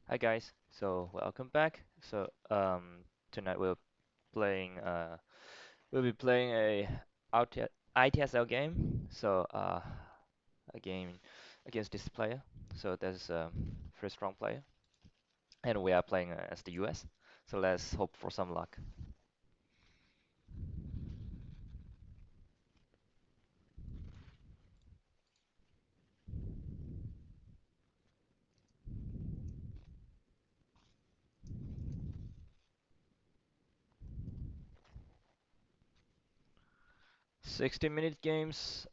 Hi guys, so welcome back. Tonight playing we'll be playing a ITSL game. A game against this player. So there's a very strong player, and we are playing as the US. So let's hope for some luck. 60-minute games.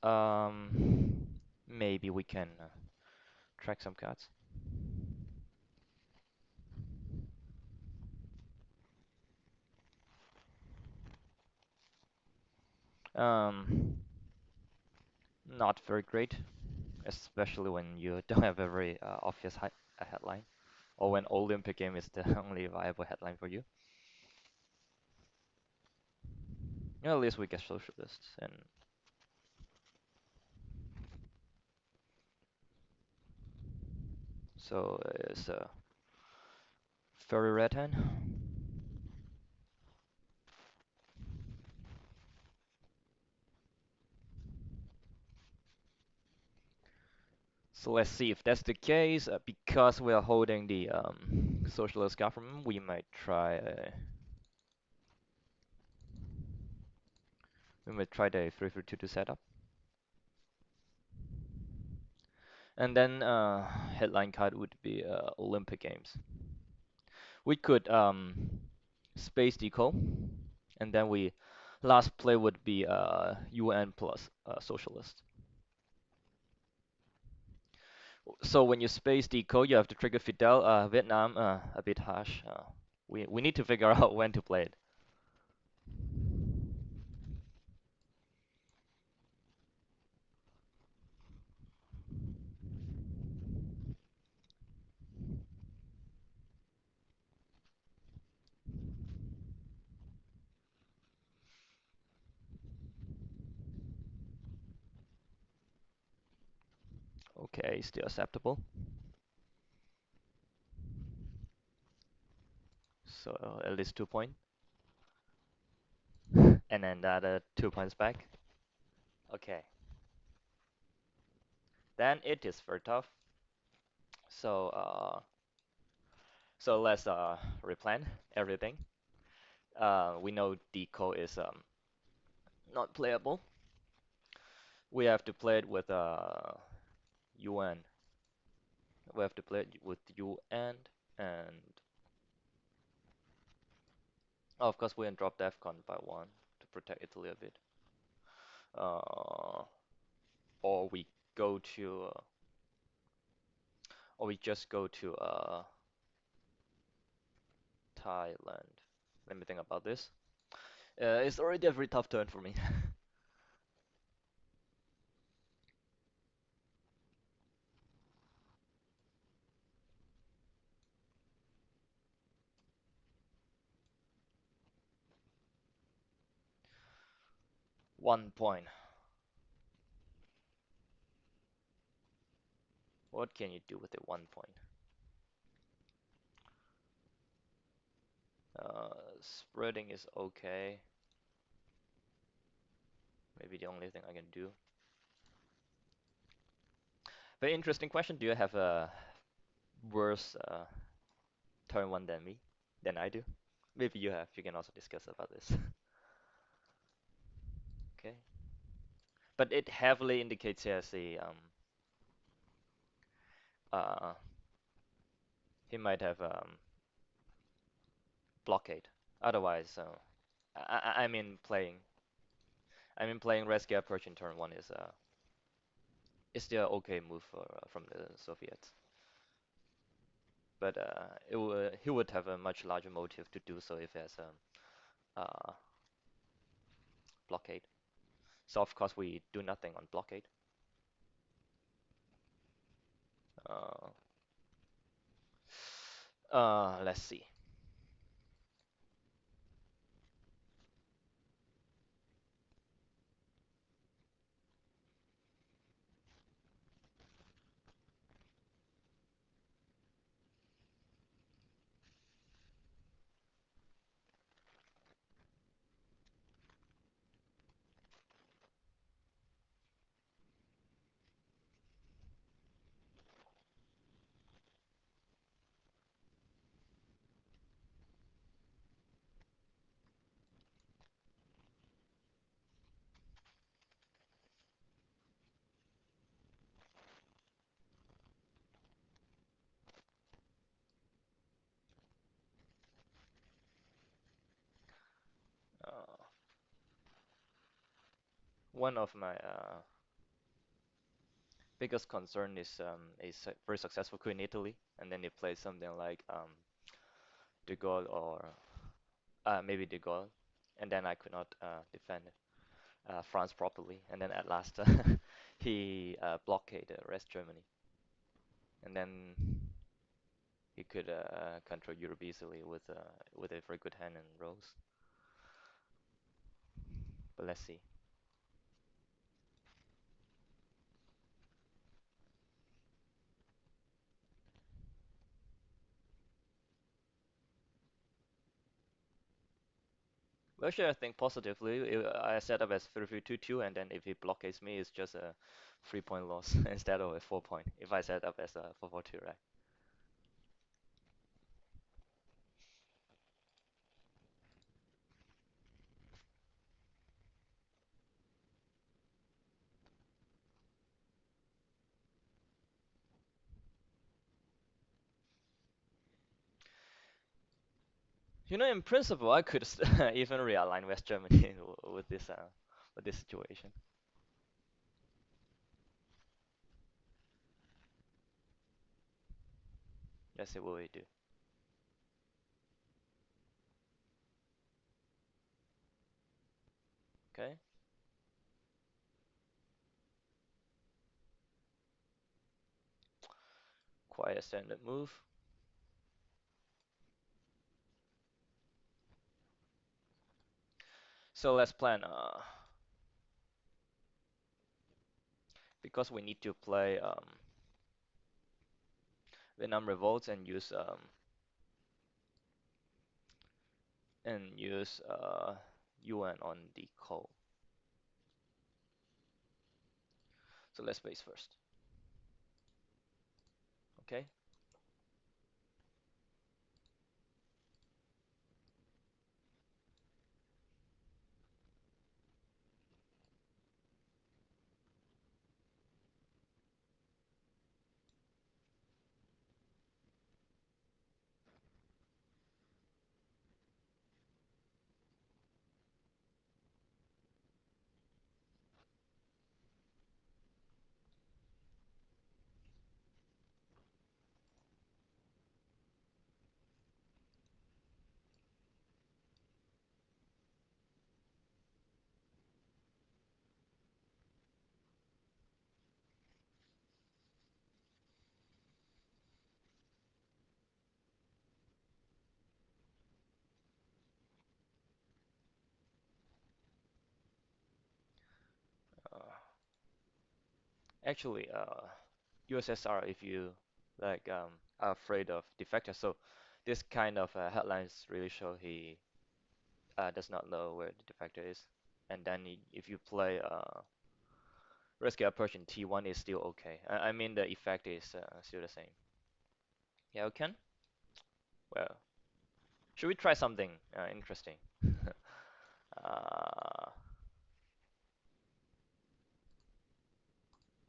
Maybe we can track some cards. Um, Not very great, especially when you don't have a very obvious headline, or when Olympic game is the only viable headline for you. Yeah, at least we get socialists, and so it's a very red hand. So let's see if that's the case. Because we are holding the socialist government, we might try the 3-2 setup, and then headline card would be Olympic Games. We could space deco, and then we last play would be UN plus socialist. So when you space deco, you have to trigger Fidel. Vietnam, a bit harsh. We need to figure out when to play it. Okay, still acceptable. So at least 2 point, and then the other 2 points back. Okay, then it is very tough. So let's replan everything. We know deco is not playable. We have to play it with UN. We have to play it with UN, and oh, of course we can drop DEFCON by one to protect Italy a bit. Uh, or we go to, or we just go to Thailand. Let me think about this. It's already a very tough turn for me. 1 point. What can you do with it? 1 point. Spreading is okay. Maybe the only thing I can do. Very interesting question. Do you have a worse turn one than I do? Maybe you have. You can also discuss about this. Okay. But it heavily indicates he has uh he might have blockade. Otherwise, I mean playing Rescue Approach in turn one is still okay move from the Soviets. But he would have a much larger motive to do so if he has blockade. So of course we do nothing on blockade. Uh, let's see. One of my biggest concern is very successful coup in Italy, and then they play something like De Gaulle or maybe De Gaulle, and then I could not defend France properly, and then at last he blockaded West Germany, and then he could control Europe easily with a very good hand and roles. But let's see. Well, actually, I think positively. I set up as 3-3-2-2, and then if he blockades me, it's just a 3 point loss instead of a 4 point. If I set up as a 4-4-2, right? In principle, I could even realign West Germany with this situation. Let's see what we do. Okay, quite a standard move. So let's plan. Because we need to play Vietnam revolts and use UN on the coal. So let's base first. Okay. Uh, Actually, USSR, if you like, are afraid of defector. So this kind of headlines really show he does not know where the defector is. And then if you play rescue approach in T1 is still okay. I mean the effect is still the same. Yeah, we can. Well, should we try something interesting? uh,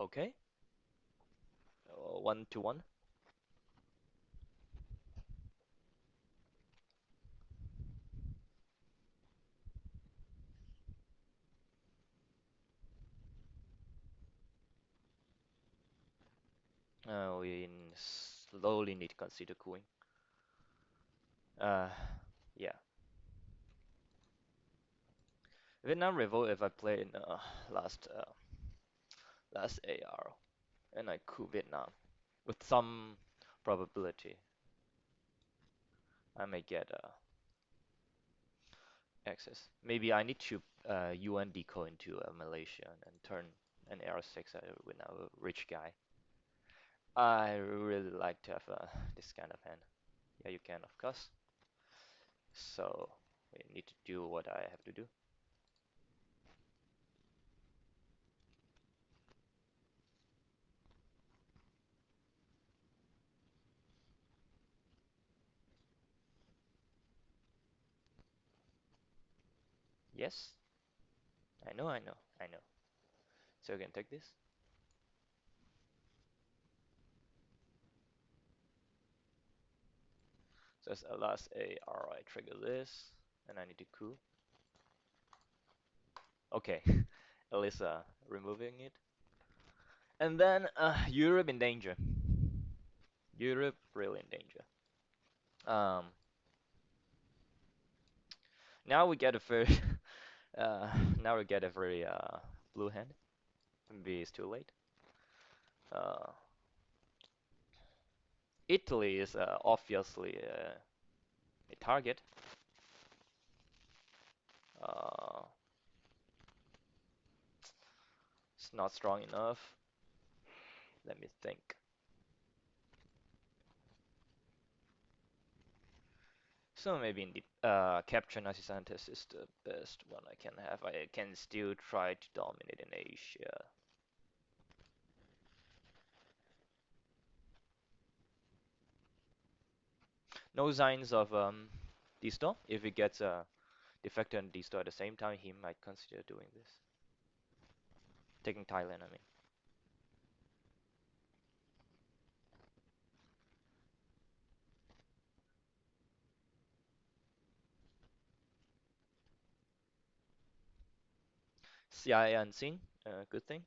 okay. 1-1. We slowly need to consider cooling. Uh, yeah. Vietnam Revolt if I play in last AR and I coup Vietnam with some probability I may get access. Maybe I need to UN deco into Malaysia and turn an AR6 with a rich guy. I really like to have this kind of hand. Yeah, you can of course. So we need to do what I have to do. Yes, I know. So you can take this. So as a last AR, I trigger this, and I need to coup. Okay, at least removing it. And then Europe in danger. Europe really in danger. Um, now we get a very uh, now we get a very blue hand. Maybe it's too late. Uh, Italy is obviously a target. Uh, it's not strong enough. Let me think. So maybe in the capture Nazi scientist is the best one I can have. I can still try to dominate in Asia. No signs of Disto. If he gets a defector and Disto at the same time, he might consider doing this. Taking Thailand, I mean. CIA unseen, good thing.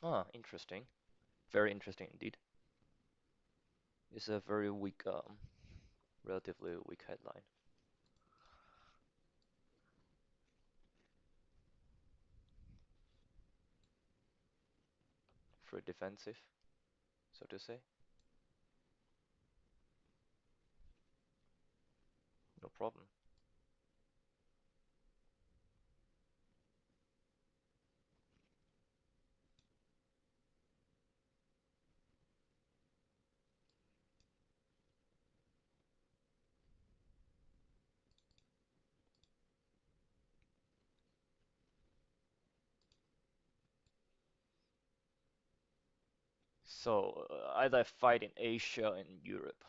Ah, interesting. Very interesting indeed. It's a very weak, relatively weak headline for defensive, so to say. No problem. So either fight in Asia and Europe.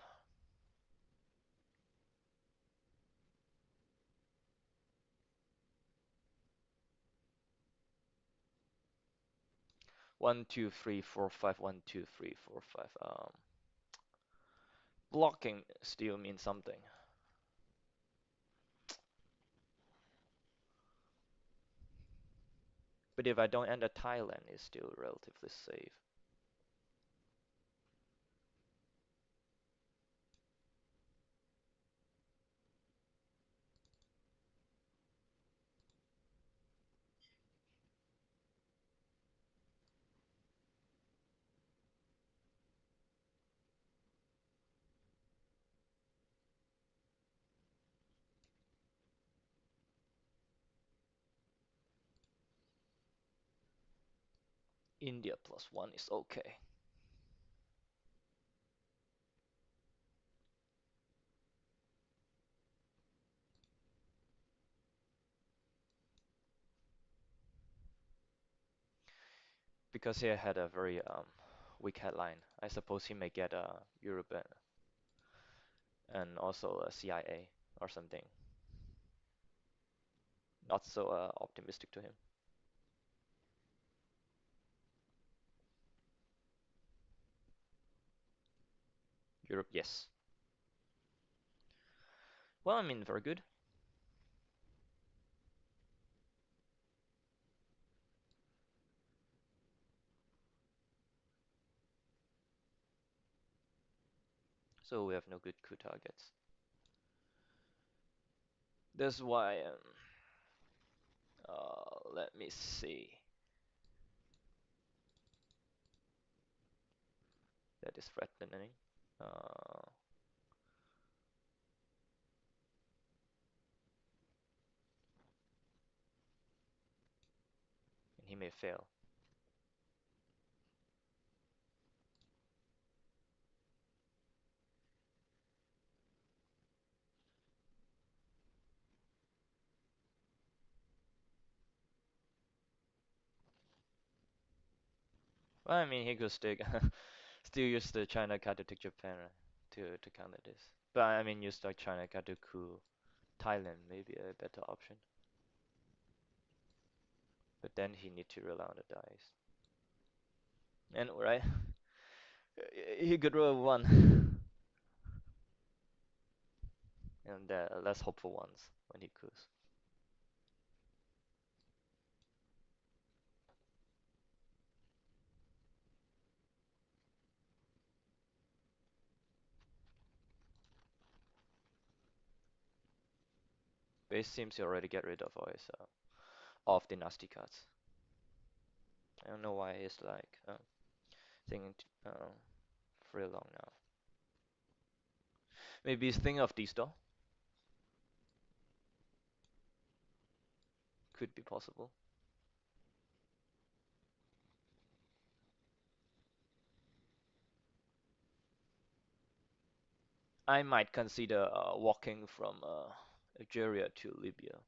One, two, three, four, five. One, two, three, four, five. Blocking still means something. But if I don't enter Thailand, it's still relatively safe. India +1 is okay. Because he had a very weak headline. I suppose he may get Europe and also a CIA or something. Not so optimistic to him. Europe, yes. Well, I mean, very good. So we have no good coup targets. That's why, let me see. That is threatening. Uh, and he may fail. Well, I mean, he could still use the China card to take Japan to counter this. But I mean, use like China card to coup Thailand, maybe a better option. But then he need to rely on the dice. And right, he could roll one, and the less hopeful ones when he coups. Base seems to already get rid of all his off the nasty cards. I don't know why he's like thinking for long now. Maybe he's thinking of these though. Could be possible. I might consider walking from Algeria to Libya.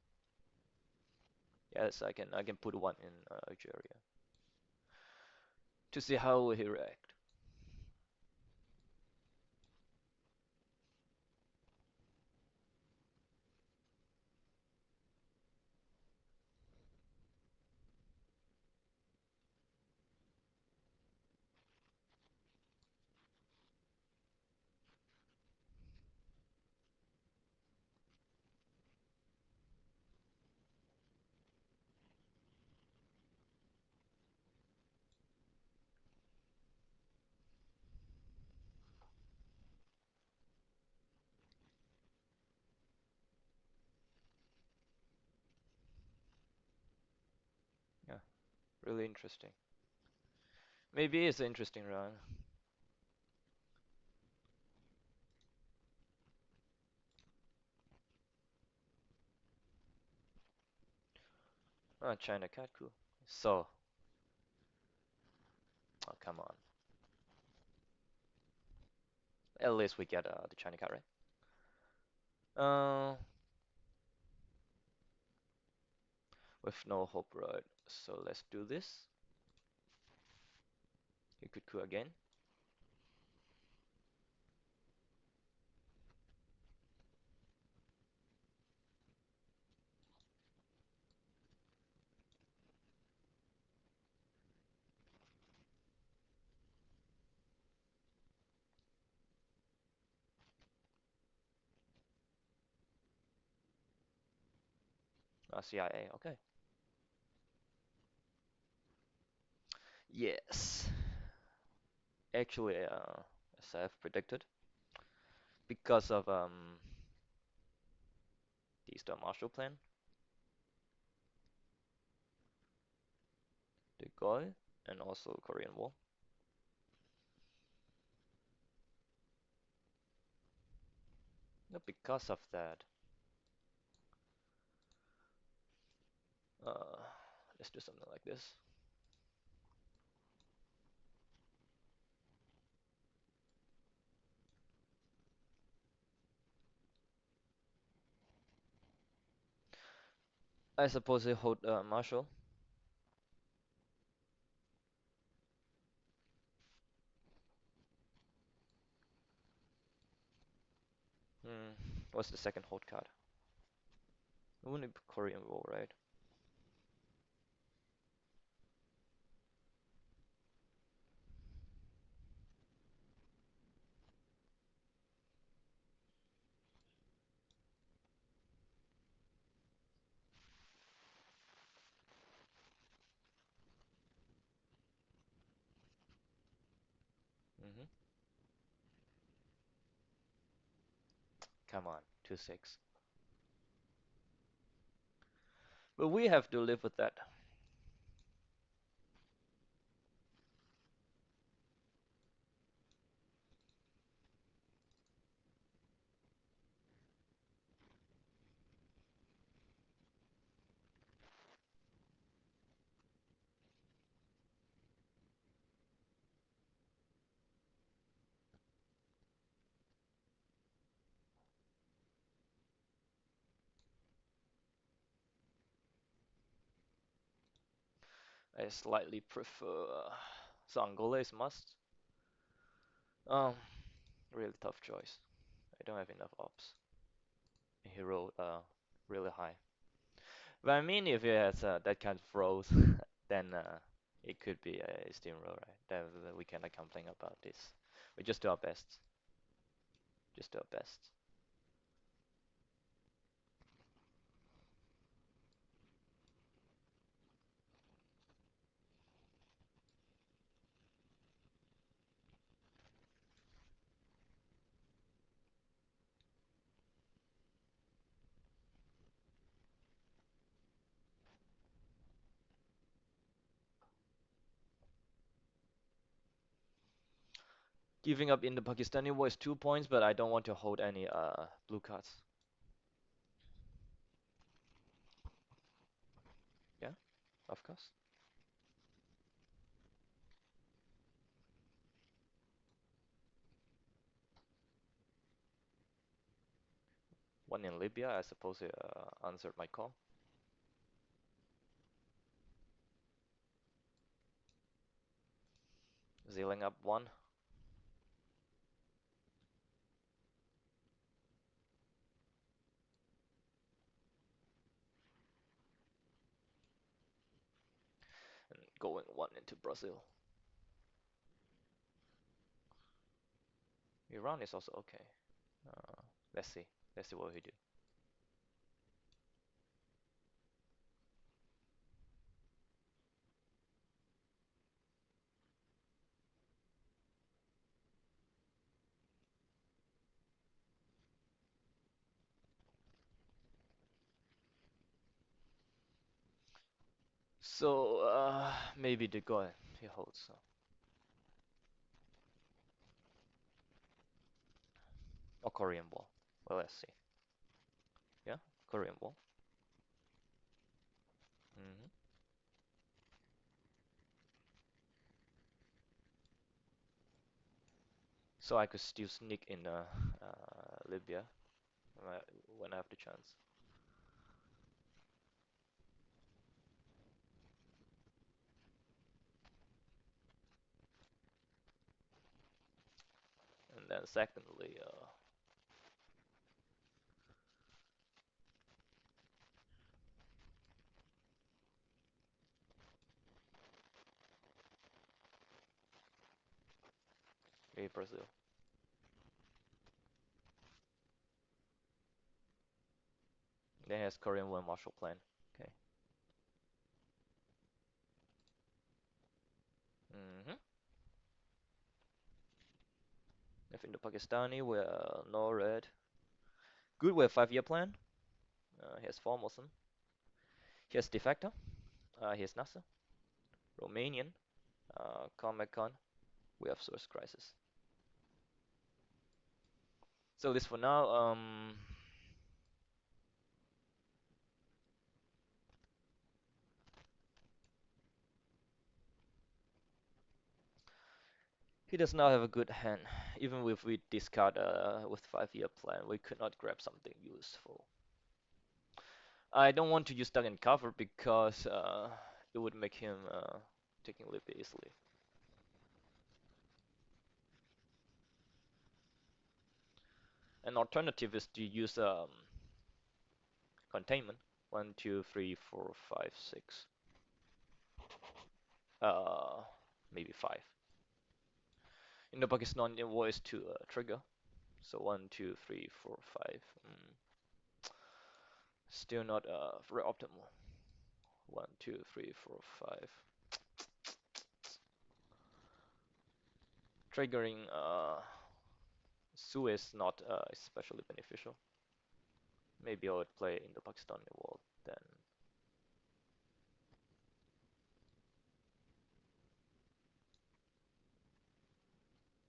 Yes, I can put one in Algeria to see how he react. Yeah, really interesting. Maybe it's an interesting round. Oh, China cat, cool. So, oh come on. At least we get the China cat, right? Uh, with no hope, right? So let's do this. You could coup again. CIA, okay. Yes. Actually, as I've predicted, because of the Eastern Marshall Plan, the Goi, and also Korean War. No, because of that, uh, let's do something like this. I suppose they hold Marshall. Hmm. What's the second hold card? It wouldn't be Korean War, right? Come on, 2-6. But we have to live with that. I slightly prefer. So Angola is must. Um, really tough choice. I don't have enough ops. He rolled really high. But I mean, if he has that kind of rolls, then it could be a steamroll, right? That we cannot complain about this. We just do our best. Just do our best. Giving up in the Pakistani war is 2 points, but I don't want to hold any blue cards. Yeah, of course. One in Libya, I suppose he answered my call. Zealing up one. And going one into Brazil. Iran is also okay. Uh, let's see. Let's see what we do. So maybe the guy he holds. Or Korean War. Well, let's see. Yeah, Korean War. Hmm. So I could still sneak in Libya when I have the chance. And then secondly, maybe Brazil. Then has Korean War Marshall Plan. Okay. Hmm. If in the Pakistani, we're no red. Good, we have 5-year plan. Here's Formosan. Here's de facto. Here's NASA. Romanian. Comecon. We have Source Crisis. So this for now. He does not have a good hand. Even if we discard with 5-year plan, we could not grab something useful. I don't want to use duck and cover because it would make him taking Libya easily. An alternative is to use containment. One, two, three, four, five, six. Uh, maybe five. In the Pakistan war is to trigger. So one, two, three, four, five. Still not very optimal. One, two, three, four, five. Triggering Suez is not especially beneficial. Maybe I would play in the Pakistani wall then.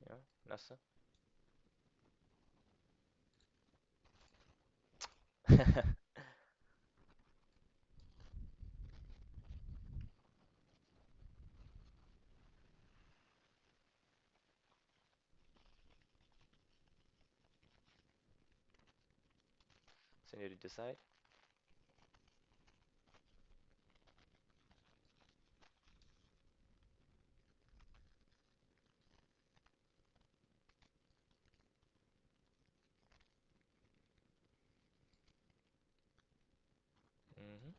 Yeah, Nasa. So you need to decide. Hmm.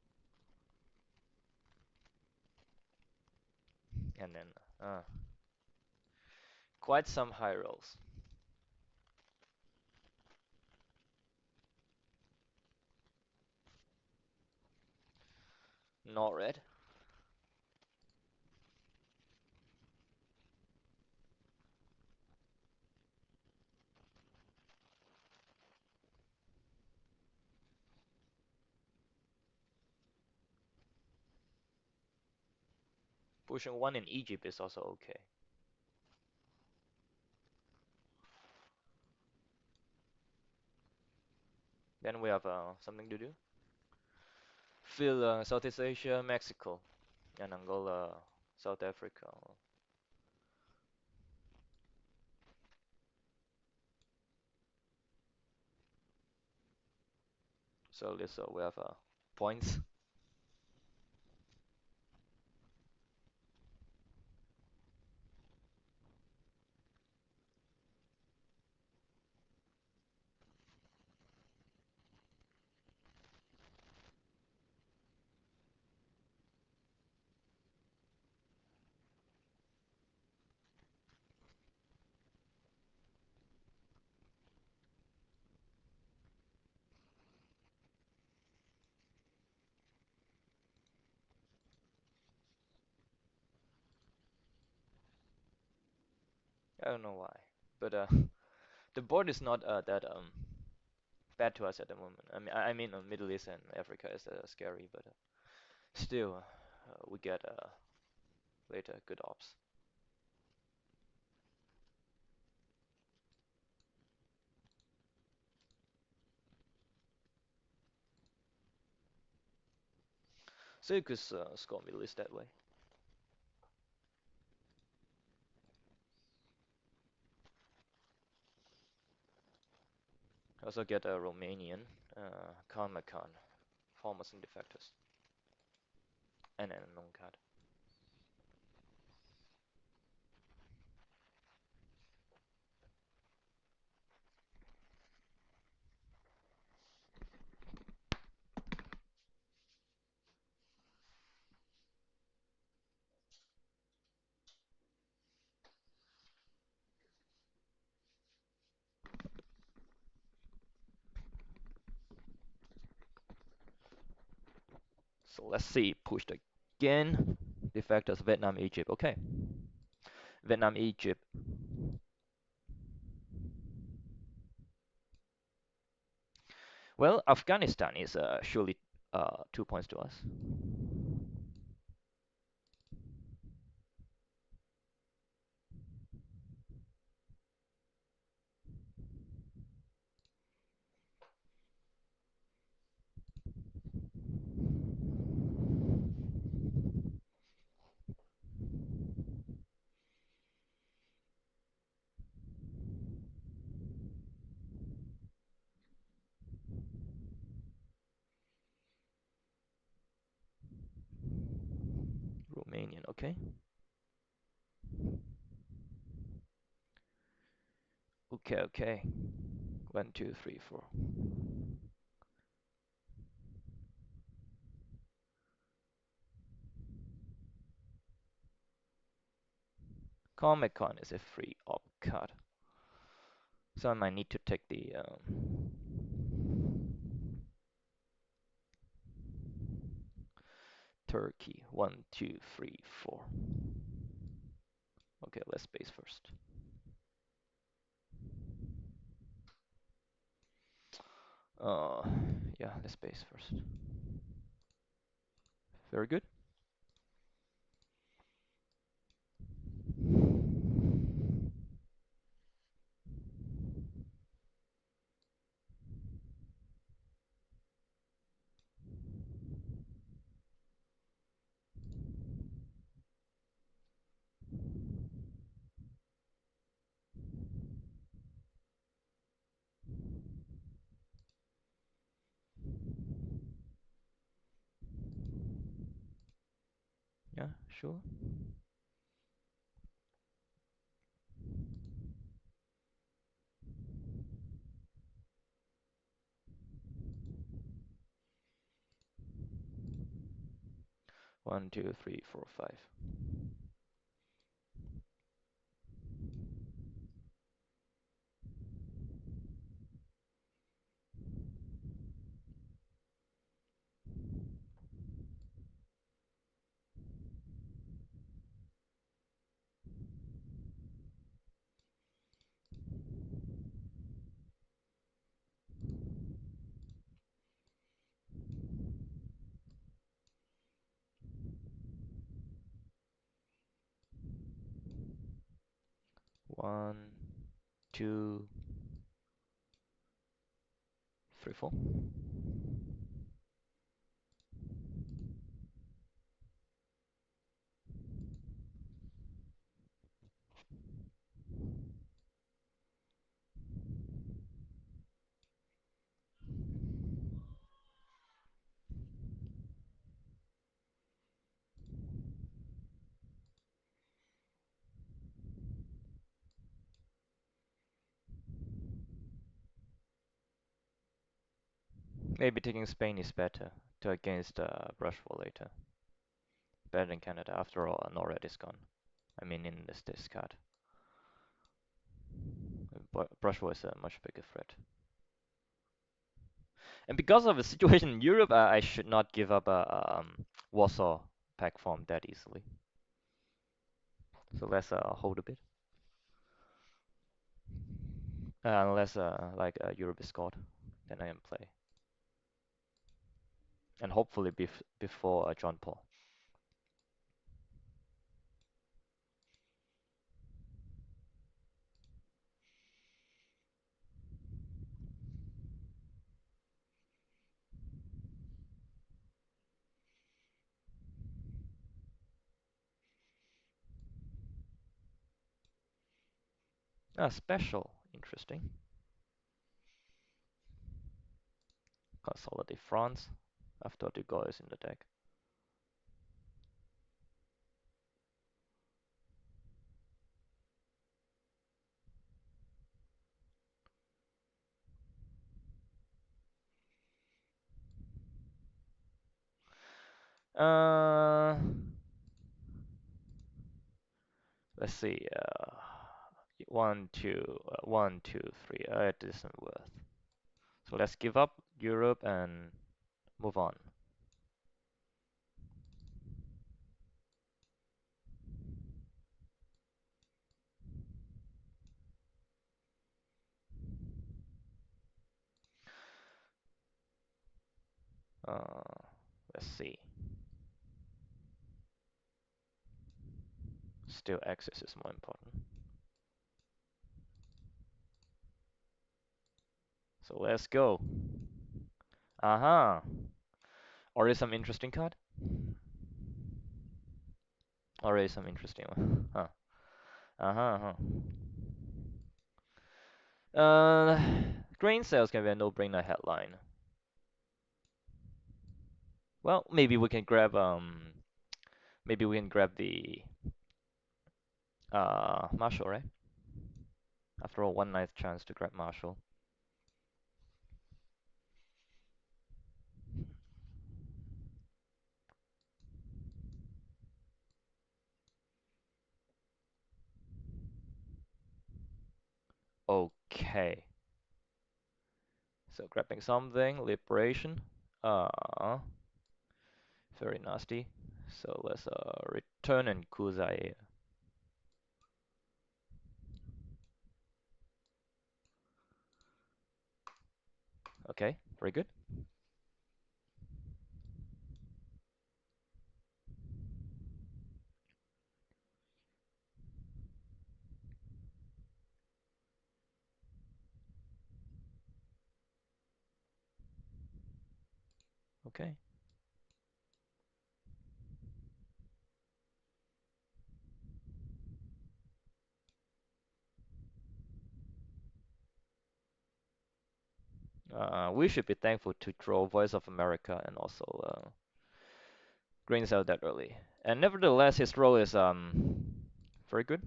And then uh, quite some high rolls. Not red. Pushing one in Egypt is also okay. Then we have something to do. Fill Southeast Asia, Mexico, and Angola, South Africa. So this we have points. I don't know why, but the board is not that bad to us at the moment. I mean, Middle East and Africa is scary, but still, we get later good ops. So you could score Middle East that way. Also get a Romanian, Kalmakan, farmers and defectors, and an unknown card. So let's see, pushed again. Defectors, Vietnam, Egypt. Okay, Vietnam, Egypt. Well, Afghanistan is surely 2 points to us. Romanian, okay. Okay, okay. 1, 2, 3, 4. Comic Con is a free op card. So I might need to take the Turkey. 1, 2, 3, 4. Okay, let's base first. Uh, yeah, let's base first. Very good. Yeah, sure. One, two, three, four, five. One, two, three, four. Maybe taking Spain is better to against Brushwell later. Better than Canada. After all, Norad is gone. I mean, in this discard. Brushwell is a much bigger threat. And because of the situation in Europe, I should not give up a Warsaw pack form that easily. So let's hold a bit. Unless like Europe is scored, then I can play. And hopefully before John Paul. Special, interesting. Consolidate France after De Gaulle is in the deck. Uh, let's see. One, two, three. It isn't worth. So let's give up Europe and move on. Let's see. Still access is more important. So let's go. Uh-huh. Already some interesting card? Already some interesting one. Huh. Uh-huh. Grain sales can be a no-brainer headline. Well, maybe we can grab the Marshall, right? After all, one ninth chance to grab Marshall. Okay. So grabbing something, liberation. Uh, very nasty. So let's return and Kuzai. Okay. Very good. Okay. We should be thankful to draw Voice of America and also Green Cell that early. And nevertheless, his role is very good.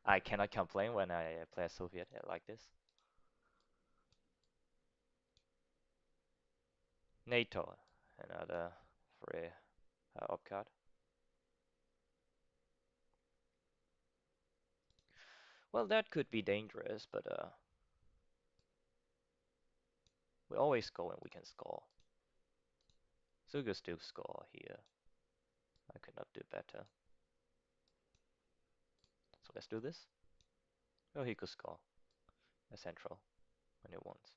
I cannot complain when I play a Soviet like this. NATO, another free up card. Well, that could be dangerous, but we always go when we can score. So we could still score here. I could not do better. So let's do this. Oh, he could score a central when he wants.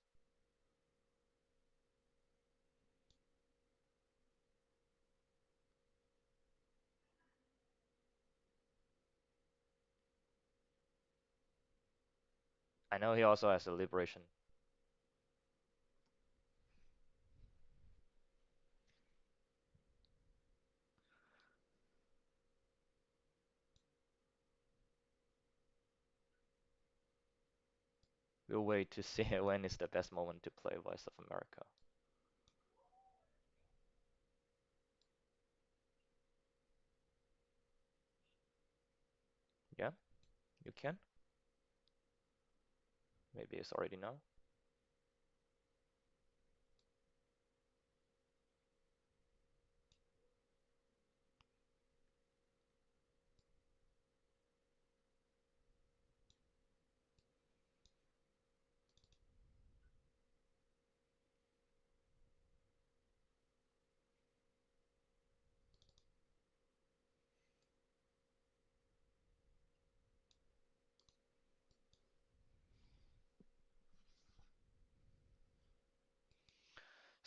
I know he also has a liberation. We'll wait to see when is the best moment to play Voice of America. Yeah, you can. Maybe it's already now.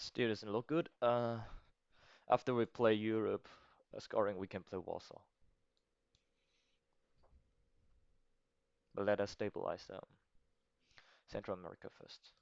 Still doesn't look good. After we play Europe scoring, we can play Warsaw. But let us stabilize Central America first.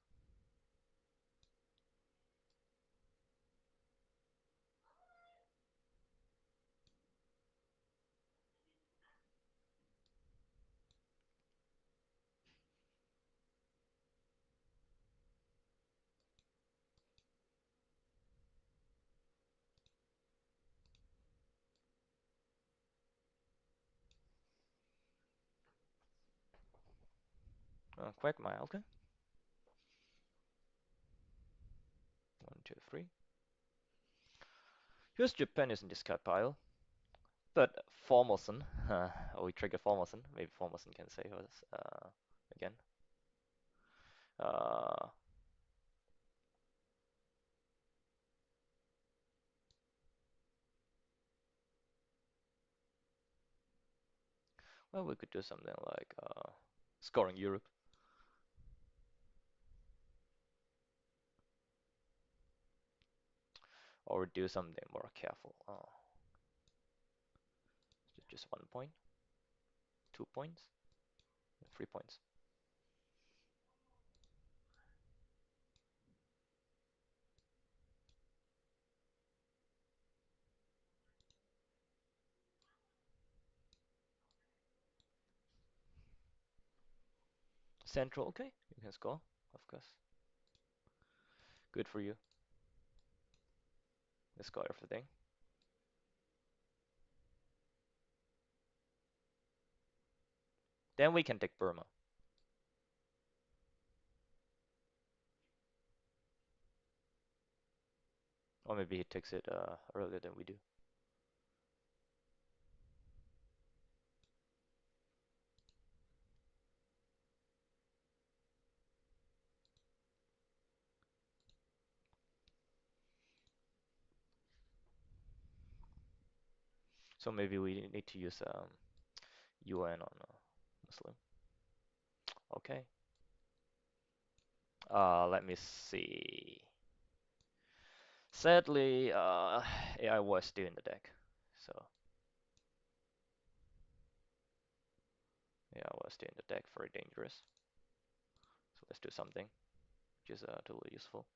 Quagmire, okay. 1, 2, 3. Here's Japan is in this card pile. But Formosan, we trigger Formosan. Maybe Formosan can save us again. Uh, well, we could do something like scoring Europe. Or do something more careful. Just 1 point, 2 points, 3 points. Central, okay, you can score, of course. Good for you. Let's score everything. Then we can take Burma. Or maybe he takes it earlier than we do. So maybe we need to use UN on Muslim. Okay. Let me see. Sadly, AI was still in the deck, so AI was still in the deck, very dangerous. So let's do something which is totally useful.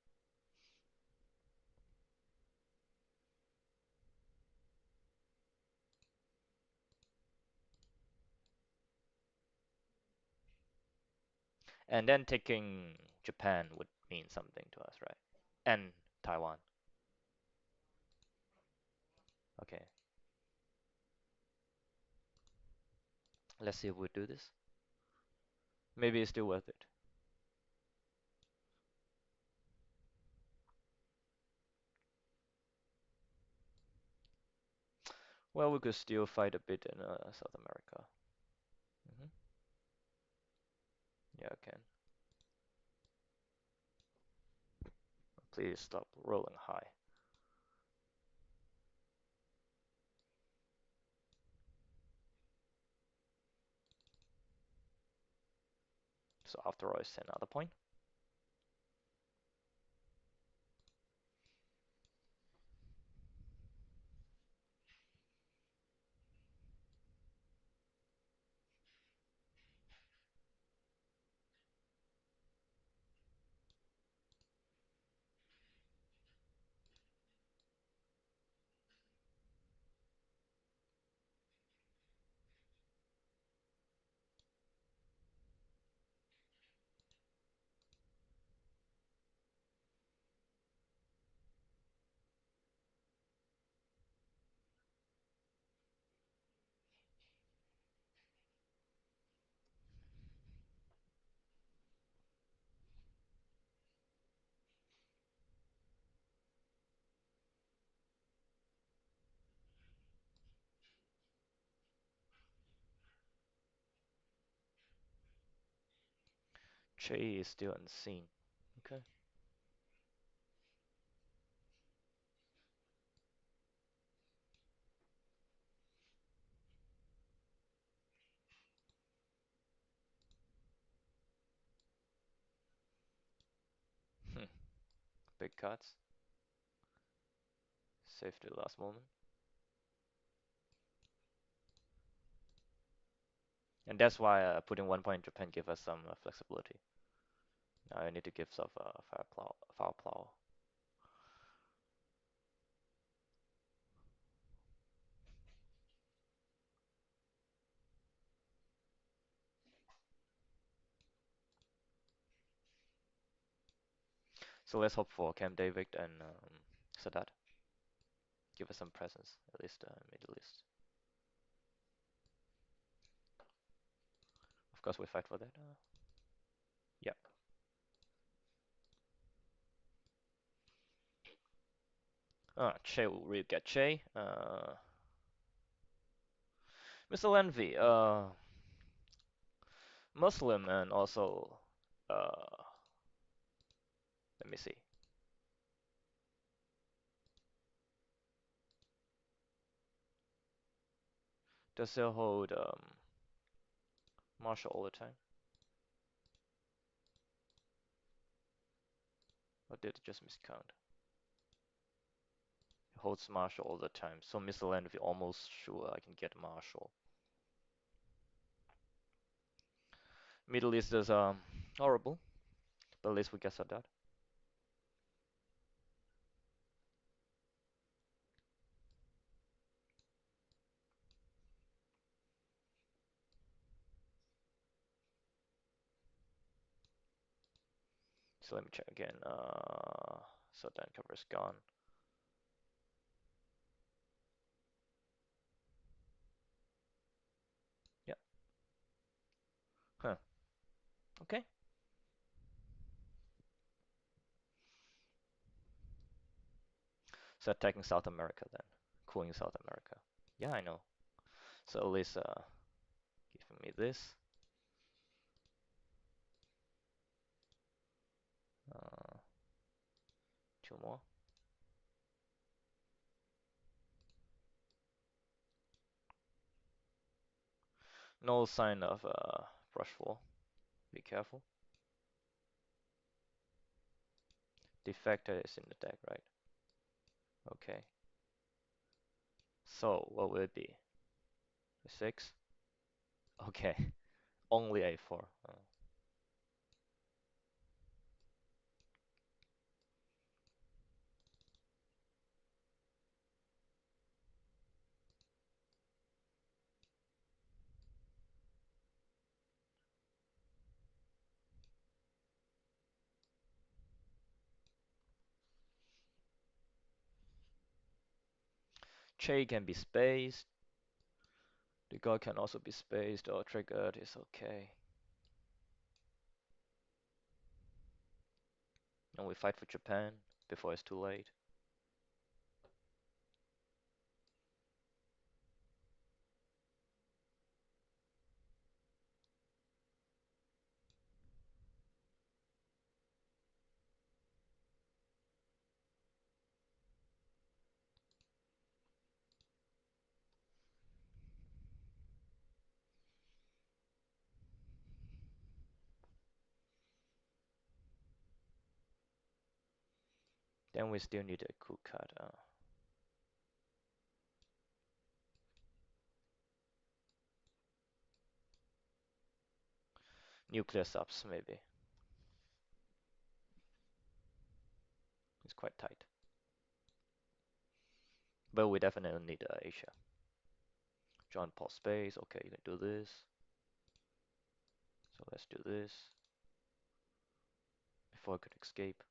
And then taking Japan would mean something to us, right? And Taiwan. Okay, let's see if we do this. Maybe it's still worth it. Well, we could still fight a bit in South America. Hmm. Yeah, I can. Please stop rolling high. So after all, it's another point. Che is still unseen. Okay. Hmm. Big cuts. Save to the last moment. And that's why putting 1 point in Japan give us some flexibility. Now I need to give some firepower. So let's hope for Camp David and Sadat. Give us some presence, at least Middle East. Of course, we fight for that. Yeah. Che will really get Che. Mr. Envy, Muslim and also, uh, let me see. Does he hold martial all the time? Or did it just miscount? He holds martial all the time, so Mr. Envy almost sure I can get martial. Middle East is horrible, but at least we get Sadat. So let me check again. So then cover is gone. Yeah. Huh. Okay. So attacking South America then. Cooling South America. Yeah, I know. So at least giving me this. Uh, two more. No sign of brush fall. Be careful. Defector is in the deck, right? Okay. So what will it be? A 6? Okay. Only A4. Che can be spaced. The god can also be spaced or triggered. It's okay. And we fight for Japan before it's too late. Then we still need a coup card. Nuclear subs, maybe. It's quite tight. But we definitely need Asia. John Paul Space. Okay, you can do this. So let's do this. Before I could escape.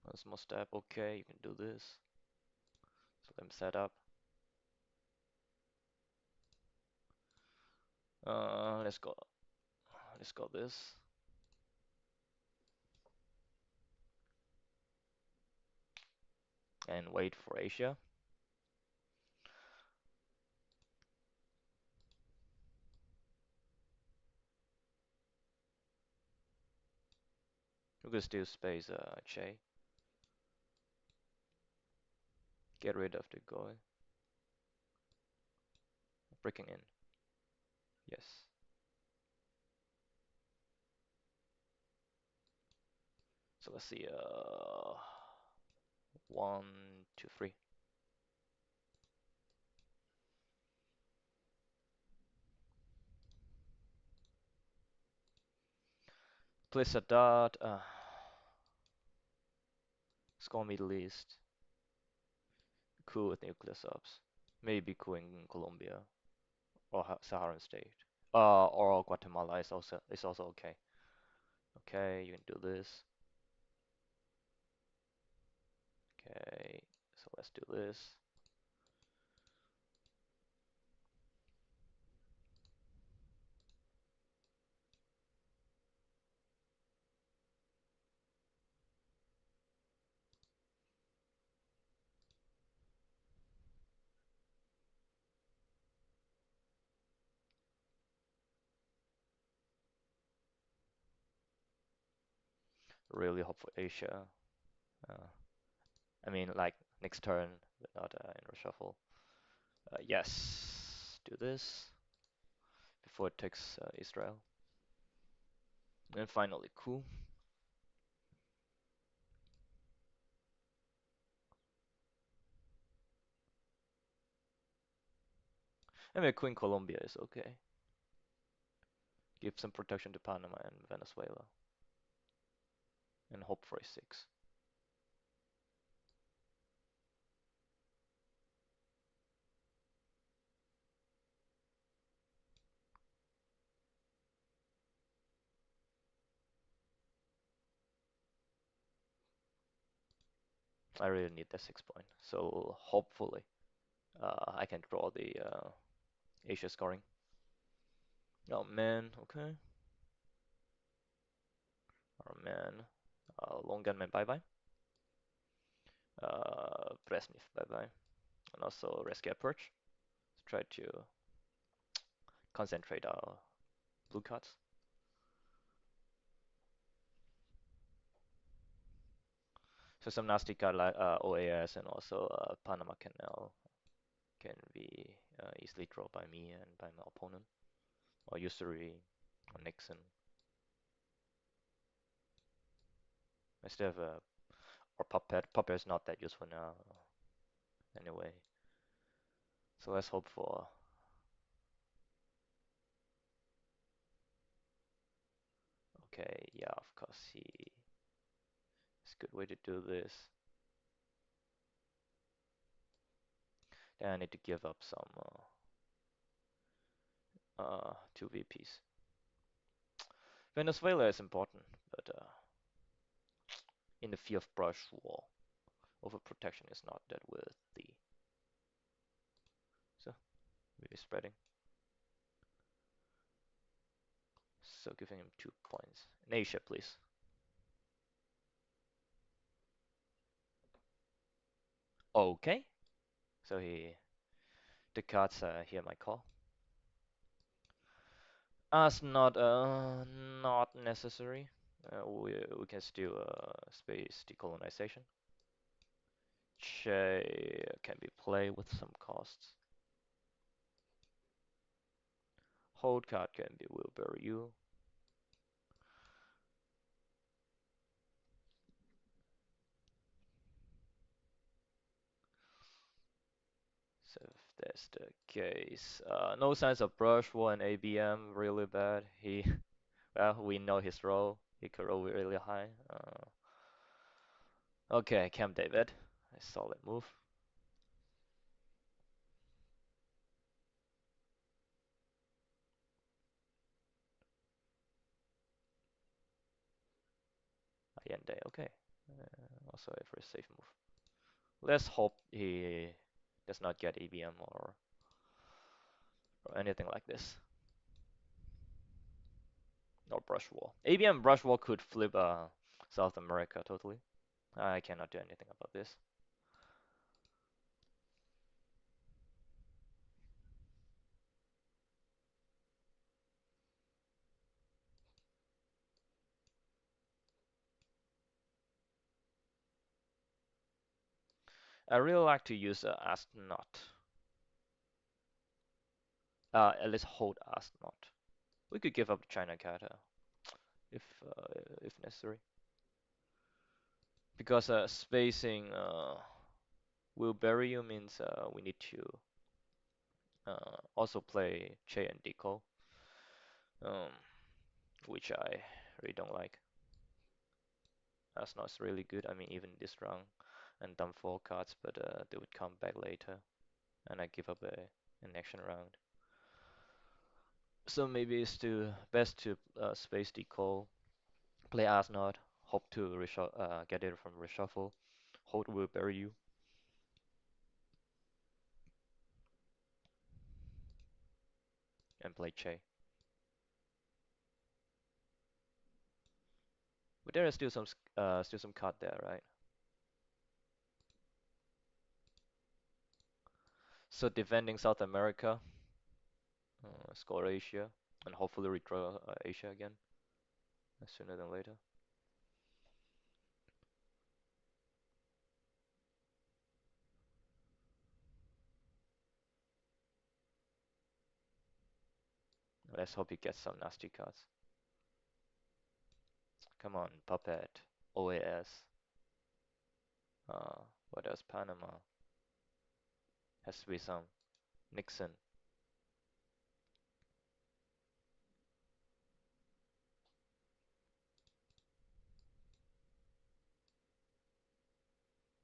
One small step. Okay, you can do this. So let me set up. Let's go. Let's go this. And wait for Asia. We can still space Che. Get rid of the Goy. Breaking in. Yes. So let's see. 1, 2, 3. Place a dot. Score Middle East. Coup with nuclear subs. Maybe coup in Colombia or Saharan state. Or Guatemala is also okay. Okay, you can do this. Okay, so let's do this. Really hope for Asia. Uh, I mean, like next turn, but not in reshuffle. Yes, do this before it takes Israel. And finally, coup. I mean, coup in Colombia is okay. Give some protection to Panama and Venezuela. And hope for a 6. I really need that 6 point. So hopefully I can draw the Asia scoring. Oh man, okay. Oh man. Long gunman, bye bye. Brezhnev, bye bye. And also rescue approach. try to concentrate our blue cards. So some nasty card like OAS and also Panama Canal can be easily drawn by me and by my opponent, or Usury, or Nixon. I still have a or Puppet. Puppet is not that useful now, anyway. So let's hope for. Okay, yeah, of course he. It's a good way to do this. Then I need to give up some 2 VPs. Venezuela is important, but in the field of brush war, overprotection is not that worthy. So maybe spreading. So giving him 2 points. In Asia, please. Okay. So the cards hear my call. As not necessary. We can still space decolonization. Che can be played with some costs. Hold card can be will bury you. So if that's the case, no signs of brush war and ABM really bad. Well, we know his role. He could roll really high. Okay, Camp David, a solid move. Allende, okay. Also a very safe move. Let's hope he does not get ABM or anything like this. Or brush wall. ABM brush wall could flip South America totally. I cannot do anything about this. I really like to use Astronaut. At least hold Astronaut. We could give up China Kata if necessary. Because spacing will bury you means we need to also play Che and Deco, um, which I really don't like. Astronaut's really good. I mean, even this round and dump 4 cards, but they would come back later, and I give up an action round. So maybe it's best to space Deco, play Astronaut, hope to get it from reshuffle, hold will bury you. And play Che. But there is still some card there, right? So defending South America, score Asia, and hopefully redraw Asia again sooner than later. Let's hope he gets some nasty cards. Come on, Puppet, OAS. What else? Panama. Has to be some. Nixon.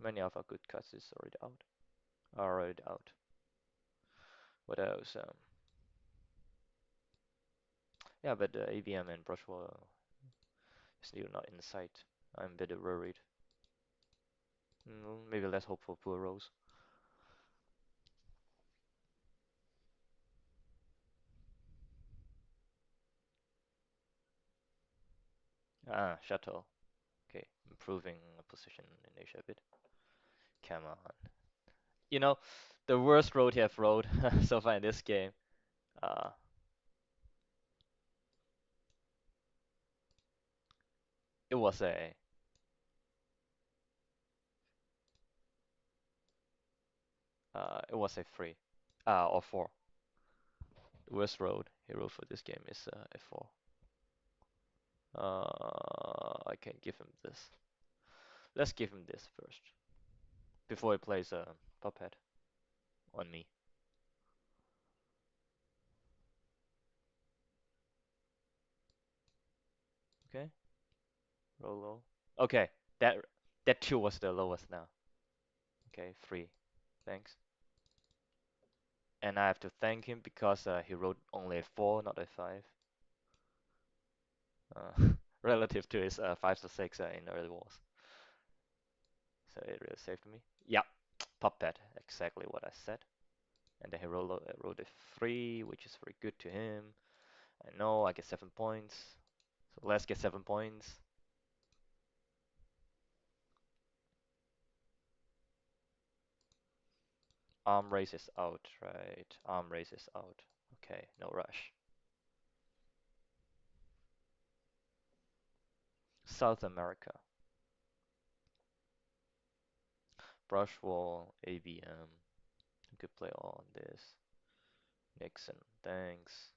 Many of our good cards is already out. Are already out. What else? Yeah, but AVM and Brushwall is still not in sight. I'm a bit worried. Maybe let's hope for poor rolls. Shuttle. Okay, improving position in Asia a bit. Come on. You know, the worst road you have rode so far in this game. Uh, it was a three, or four. The worst road he rode for this game is a four. I can give him this. Let's give him this first before he plays puppet on me. Okay, roll low. Okay, that that two was the lowest now. Okay, three. Thanks. And I have to thank him because he wrote only a four, not a five. Uh, relative to his five to six in early wars. So it really saved me. Yeah, puppet, exactly what I said. And then he wrote a three, which is very good to him. I know I get 7 points. So let's get 7 points. Arm race is out, right? Arm race is out. Okay, no rush. South America. Brush wall, ABM. Could play on this. Nixon, thanks.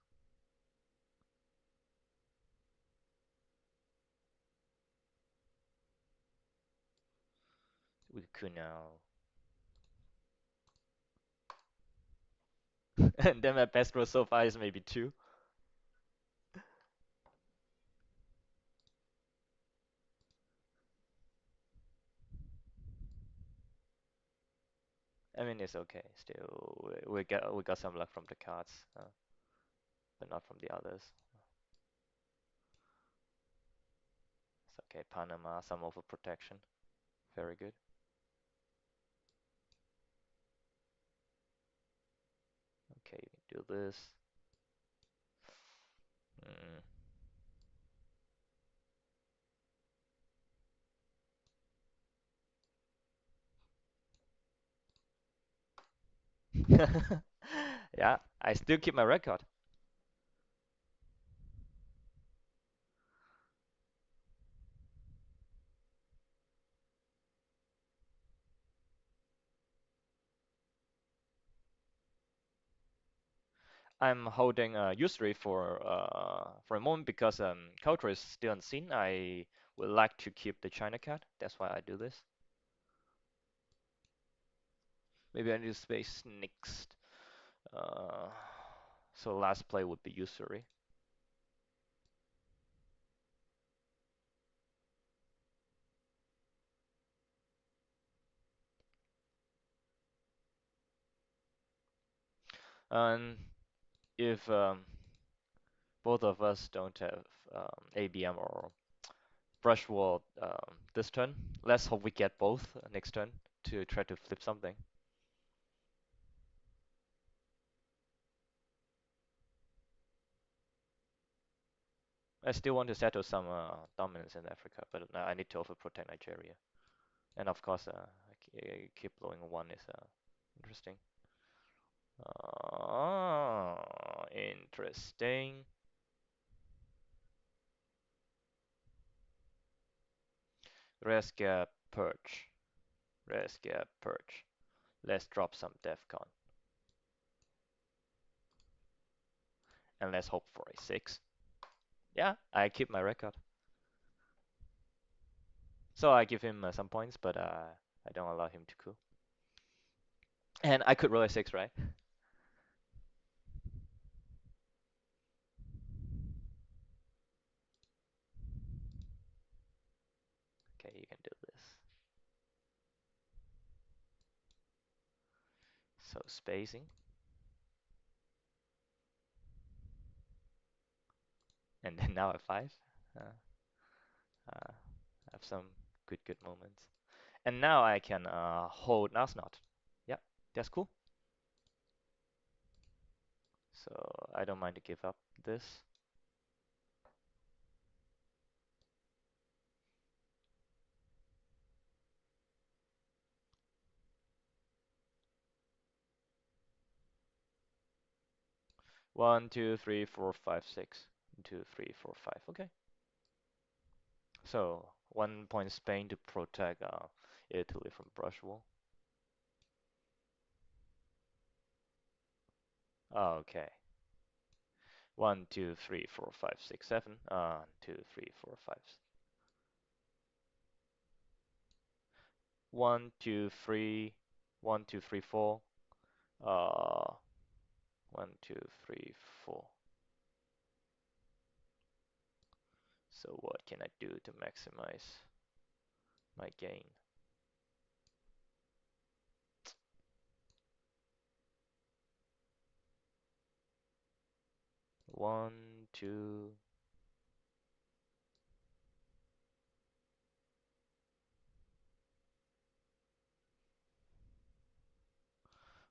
We could now. And then my best roll so far is maybe two. I mean, it's okay. Still, we got some luck from the cards, but not from the others. It's okay. Panama, some overprotection. Very good. Okay, you can do this. Mm. Yeah, I still keep my record. I'm holding usury for a moment because culture is still unseen. I would like to keep the China cat. That's why I do this. Maybe I need space next. Uh, so last play would be usury. And if both of us don't have ABM or brush wall this turn, let's hope we get both next turn to try to flip something. I still want to settle some dominance in Africa, but I need to overprotect Nigeria. And of course, keep blowing one is interesting. Interesting. Rescue Perch. Rescue Perch. Let's drop some DEFCON. And let's hope for a 6. Yeah, I keep my record. So I give him some points, but I don't allow him to coup. And I could roll a 6, right? Okay, you can do this. So spacing. And then now a 5. Uh, uh, have some good moments. And now I can hold Nasnot. Yeah, that's cool. So I don't mind to give up this. One, two, three, four, five, six. 2, 3, 4, 5. Okay. So 1 point Spain to protect Italy from brush war. Okay. 1, 2, 3, 4, 5, 6, 7. 2, 3, 4, 5. 1, 2, 3. 1, 2, 3, 4. 1, 2, 3, 4. So what can I do to maximize my gain? 1, 2.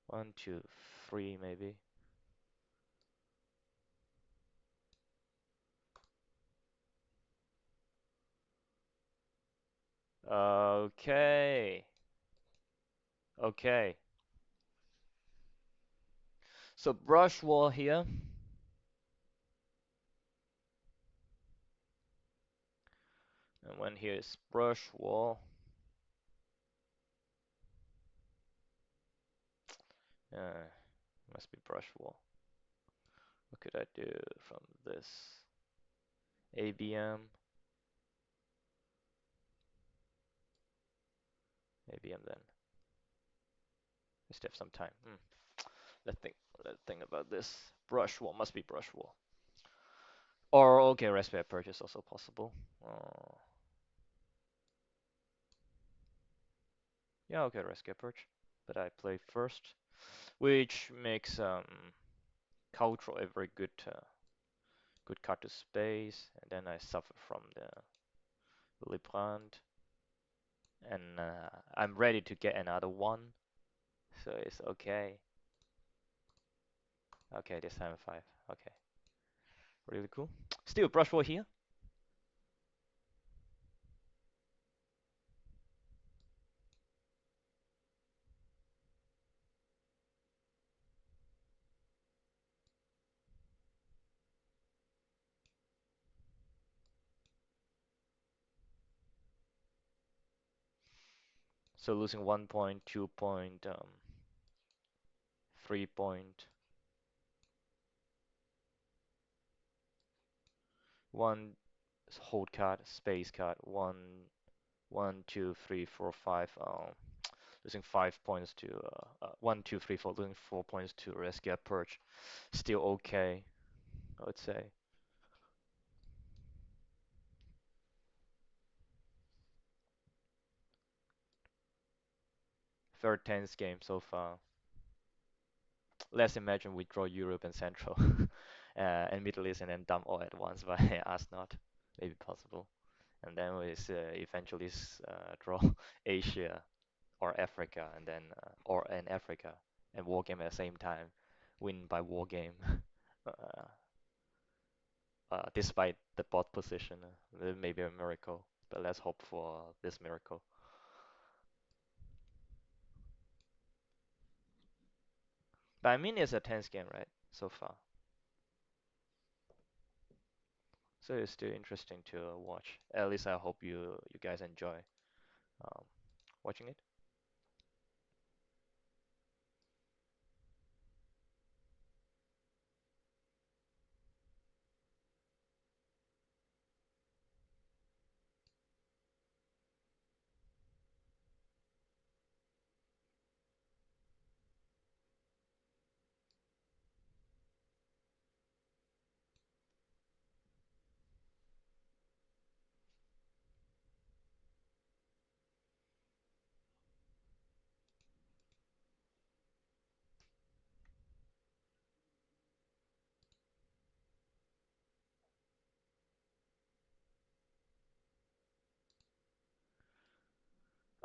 1, 2, 3 maybe. Okay. Okay. So brush wall here. And when here is brush wall. Uh, must be brush wall. What could I do from this? ABM. ABM then. We still have some time. Let's think. Let's think about this. Brush wall must be brush wall. Or okay, raspberry perch is also possible. Uh, yeah, okay, raspberry perch. But I play first, which makes cultural a very good card to space, and then I suffer from the Librand, and I'm ready to get another one, so it's okay. Okay, this time 5. Okay, really cool. Still brush wall here. So losing 1 point, 2 point, 3 point, one hold card, space card, one, 1, 2, 3, 4, 5. Losing 5 points to 1, 2, 3, 4. Losing 4 points to rescue a perch. Still okay, I would say. Very tense game so far. Let's imagine we draw Europe and Central and Middle East and then dump all at once by us not. Maybe possible. And then we eventually draw Asia or Africa and then or and Africa and war game at the same time. Win by war game. uh, Despite the bot position, it may be a miracle. But let's hope for this miracle. But I mean, it's a tense game, right? So far. So it's still interesting to watch. At least I hope you guys enjoy um, watching it.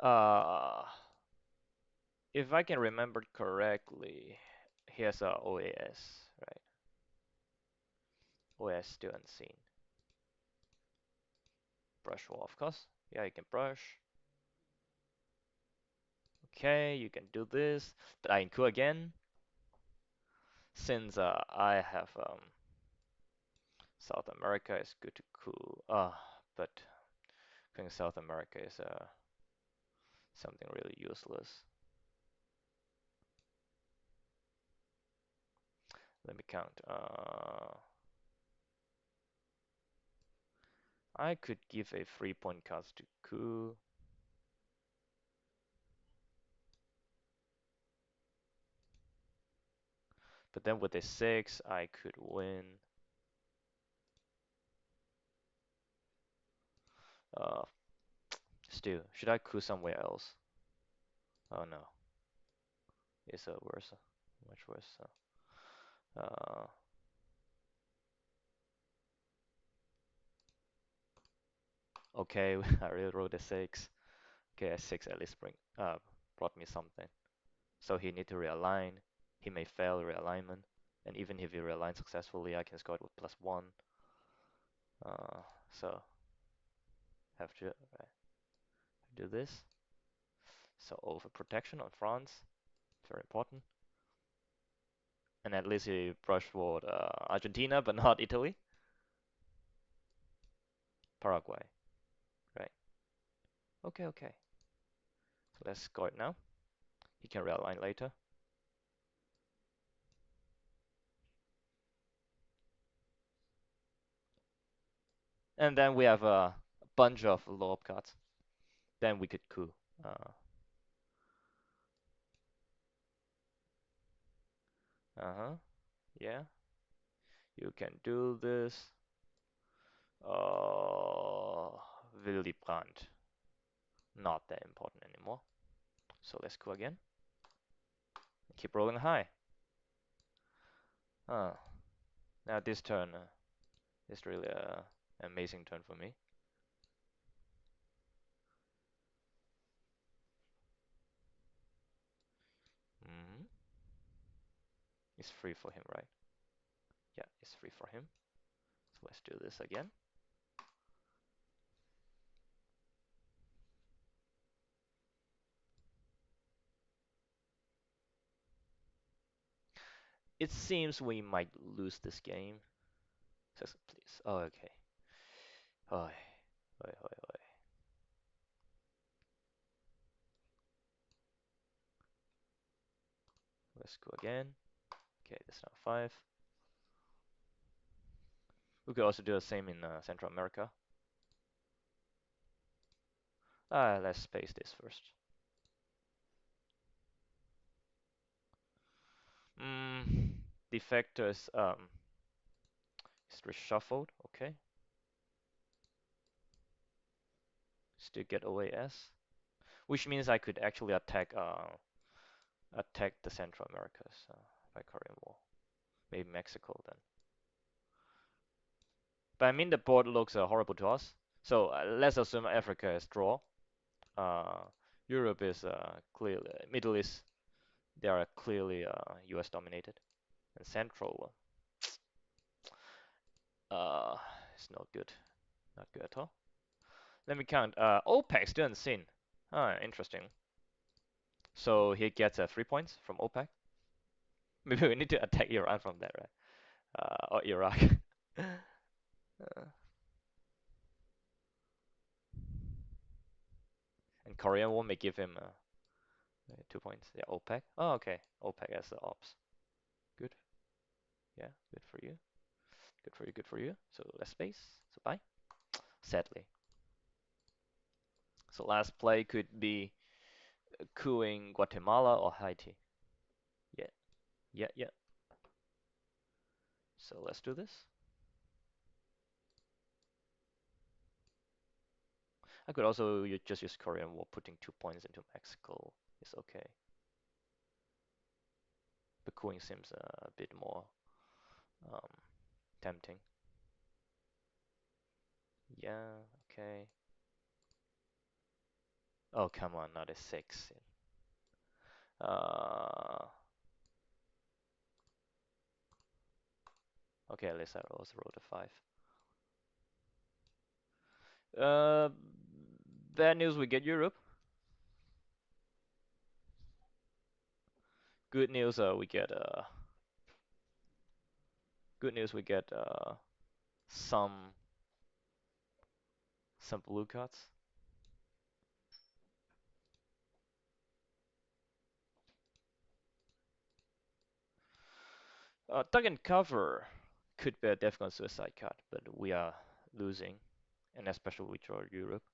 Uh, if I can remember correctly, here's a OAS, right? OAS still unseen. Brush wall, of course. Yeah, you can brush. Okay, you can do this. But I include again. Since I have South America is good to cool. But I think South America is something really useless. Let me count. I could give a 3-point cost to coup. But then with a 6, I could win. Uh, Still, should I coup somewhere else? Oh no, it's worse, much worse. Uh, okay, I really wrote a 6. Okay, a 6 at least brought me something. So he need to realign. He may fail realignment, and even if he realigns successfully, I can score it with +1. So have to do this. So over protection on France, very important. And at least he brushed toward Argentina, but not Italy. Paraguay, right? Okay, okay. So let's score it now. He can realign later. And then we have a bunch of low-up cards. Then we could coup. Uh-huh. Yeah. You can do this. Uh, Willy Brandt. Not that important anymore. So let's go again. Keep rolling high. Now this turn is really an amazing turn for me. Hmm. It's free for him, right? Yeah, it's free for him. So let's do this again. It seems we might lose this game. Please. Oh, okay. Oi, oi, oi, oi. Let's go again. Okay, that's now 5. We could also do the same in Central America. Let's space this first. Defectors is reshuffled. Okay. Still get OAS, which means I could actually attack the Central Americas by Korean War. Maybe Mexico then. But I mean the board looks horrible to us. So let's assume Africa is draw. Uh, Europe is clearly Middle East. They are clearly U.S. dominated, and Central uh, it's not good, not good at all. Let me count. OPEC still unseen. Interesting. So he gets 3 points from OPEC. Maybe we need to attack Iran from that, right? Or Iraq. And Korean War may give him 2 points. Yeah, OPEC. Oh, okay. OPEC as the ops. Good. Yeah, good for you. Good for you, good for you. So less space. So bye. Sadly. So last play could be cooing Guatemala or Haiti. Yeah, yeah, yeah. So let's do this. I could also just use Korean War, putting 2 points into Mexico. It's okay. But cooing seems a bit more um, tempting. Yeah, okay. Oh, come on, not a 6. Uh, okay, at least I also rolled a 5. Uh, Bad news, we get Europe. Good news, we get Good news, we get some blue cards. Duck and cover could be a Defcon suicide card, but we are losing, and especially we draw Europe.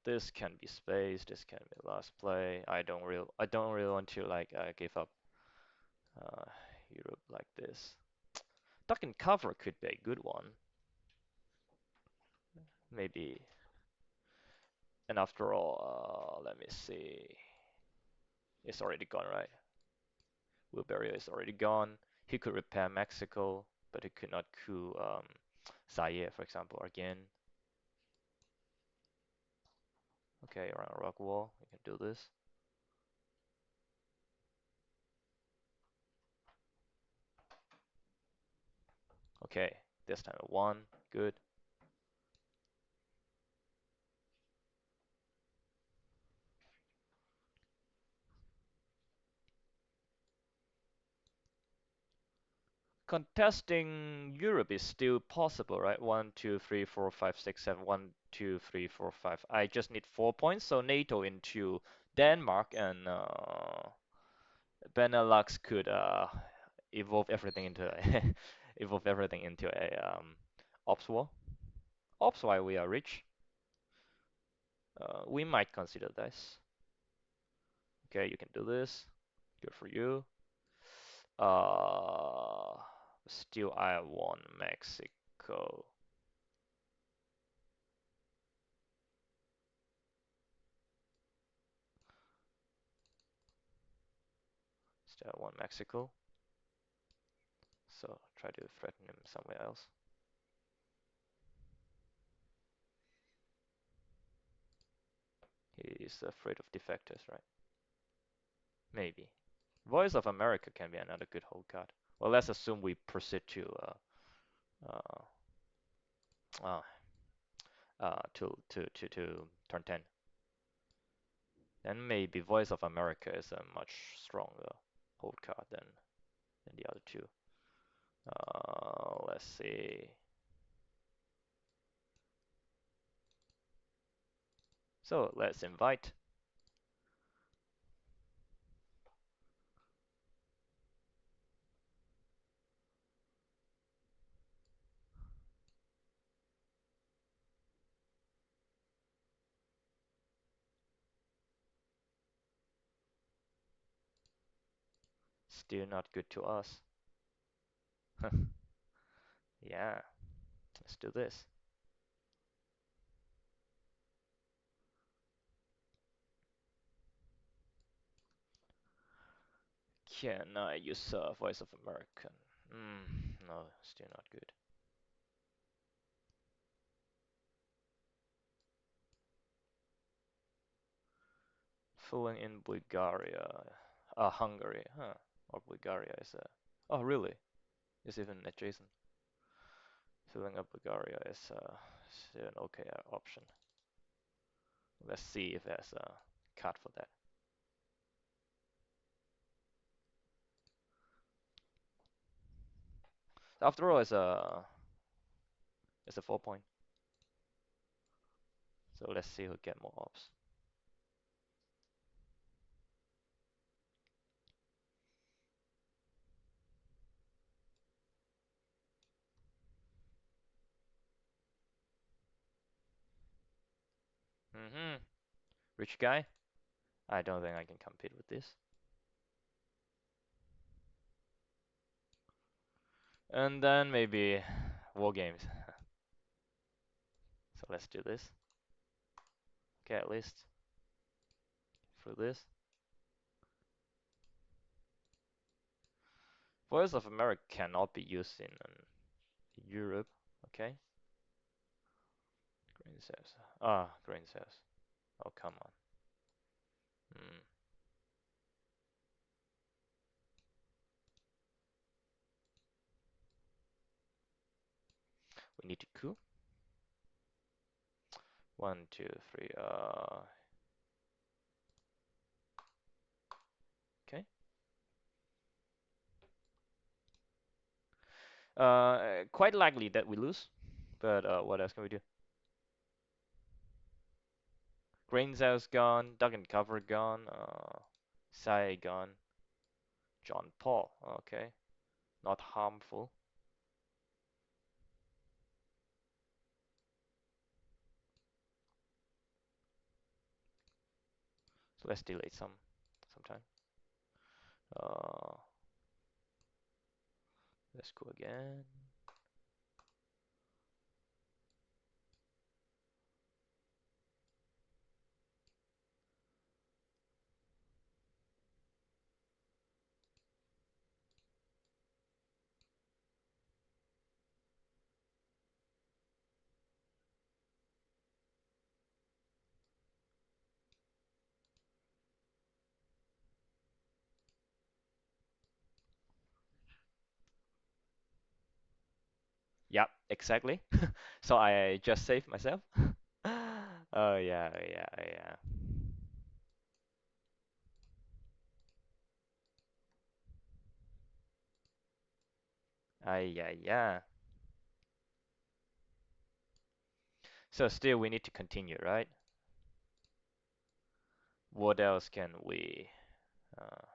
This can be space. This can be last play. I don't really want to like give up uh, Europe like this. Duck and cover could be a good one, maybe. And after all, let me see. It's already gone, right? Wilberio is already gone. He could repair Mexico, but he could not coup Zaire, for example, again. Okay, around a rock wall, we can do this. Okay, this time a 1, good. Contesting Europe is still possible, right? 1, 2, 3, 4, 5, 6, 7. 1, 2, 3, 4, 5. I just need 4 points, so NATO into Denmark and Benelux could evolve everything into a evolve everything into a ops war. Ops while we are rich. We might consider this. Okay, you can do this. Good for you. Still I want Mexico. Still I want Mexico. So try to threaten him somewhere else. He is afraid of defectors, right? Maybe. Voice of America can be another good hold card. Well, let's assume we proceed to uh, uh, to turn 10. Then maybe Voice of America is a much stronger hold card than the other two. Let's see. So let's invite. Still not good to us. Yeah, let's do this. Can I use Voice of American? No, still not good. Filling in Bulgaria, Hungary, huh? Or Bulgaria is a. Oh, really? It's even adjacent. Filling up Bulgaria is still an okay option. Let's see if there's a card for that. After all, it's a 4 point. So let's see who get more ops. Rich guy? I don't think I can compete with this. And then maybe war games. So let's do this. Okay, at least for this. Voice of America cannot be used in Europe. Okay. Grain cells. Grain cells. Oh, come on. Hmm. We need to coup. 1, 2, 3. Okay. Quite likely that we lose, but what else can we do? Grain cells gone, duck and cover gone, Sai gone, John Paul. Okay, not harmful. So let's delay some time. Uh, let's go again. Yep, exactly. So I just saved myself. Oh yeah, yeah, yeah. Yeah, yeah. So still we need to continue, right? What else can we uh,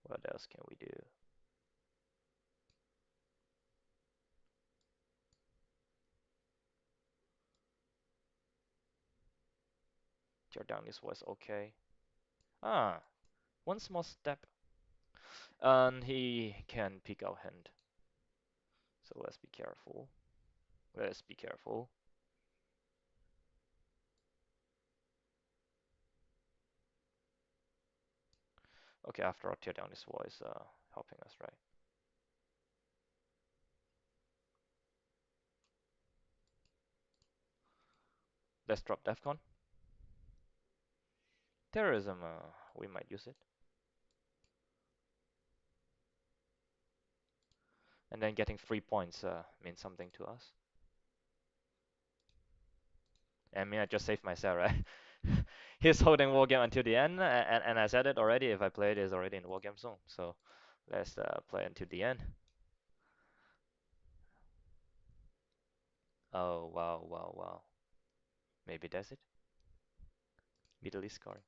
what else can we do? Jordanis was okay. Ah, one small step. And he can pick our hand. So let's be careful. Let's be careful. Okay, after all, Teardown is always helping us, right? Let's drop DEFCON. Terrorism, we might use it. And then getting 3 points means something to us. I mean, I just saved myself, right? He's holding wargame until the end, and I said it already, if I play it, it's already in wargame zone. So let's play until the end. Oh, wow, wow, wow. Maybe that's it. Middle East scoring.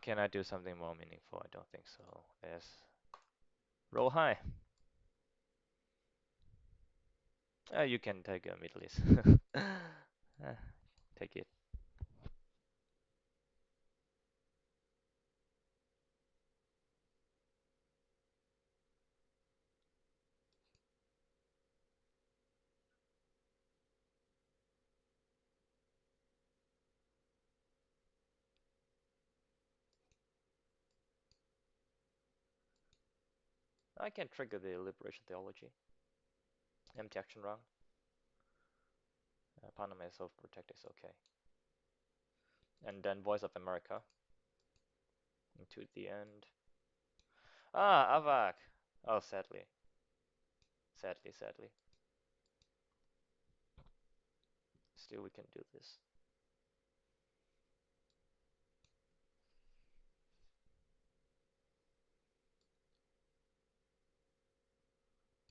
Can I do something more meaningful? I don't think so. Let's roll high. You can take a Middle East. Take it. I can trigger the Liberation Theology. Empty action round. Panama is self-protect is okay. And then Voice of America. Into the end. Ah, Avak. Oh, sadly. Sadly, sadly. Still, we can do this.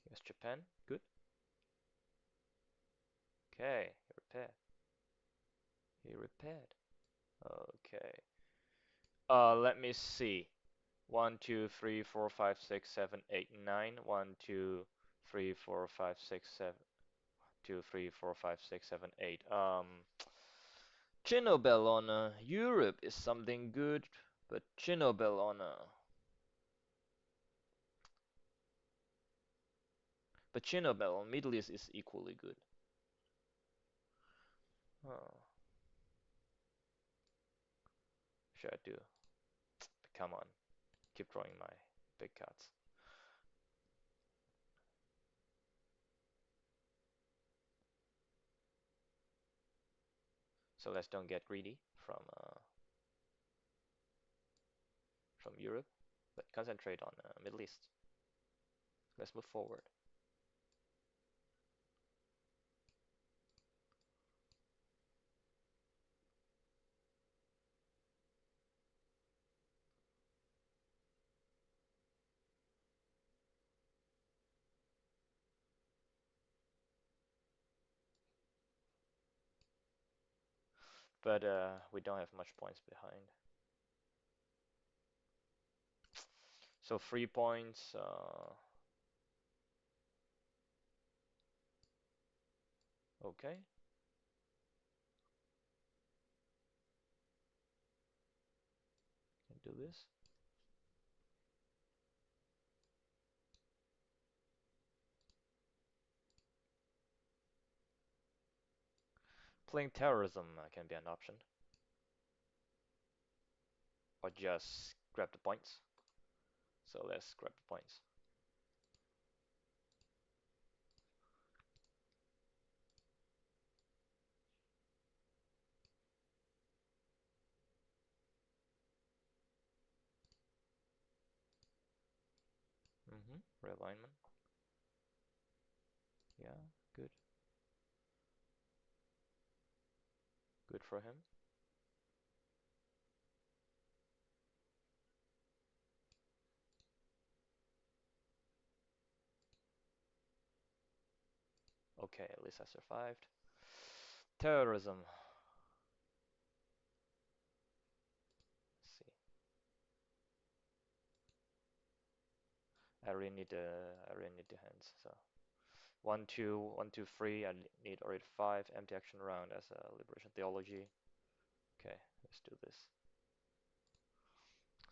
Yes, Japan. Good. Okay, he repaired. He repaired. Okay. Let me see. 1, 2, 3, 4, 5, 6, 7, 8, 9. 1, 2, 3, 4, 5, 6, 7. 2, 3, 4, 5, 6, 7, 8. Chinobel on Europe is something good, but Chinobel on but Chinobel on Middle East is equally good. Oh, should I do? Come on, keep drawing my big cards. So let's don't get greedy from Europe, but concentrate on Middle East. Let's move forward. But we don't have much points behind. So 3 points. Okay. Can do this. Playing terrorism can be an option. Or just grab the points. So let's grab the points. Realignment. Yeah, good. Good for him. Okay, at least I survived. Terrorism. Let's see. I really need the hands. So 1, 2, 1, 2, 3. I need already 5. Empty action round as a liberation theology. Okay, let's do this.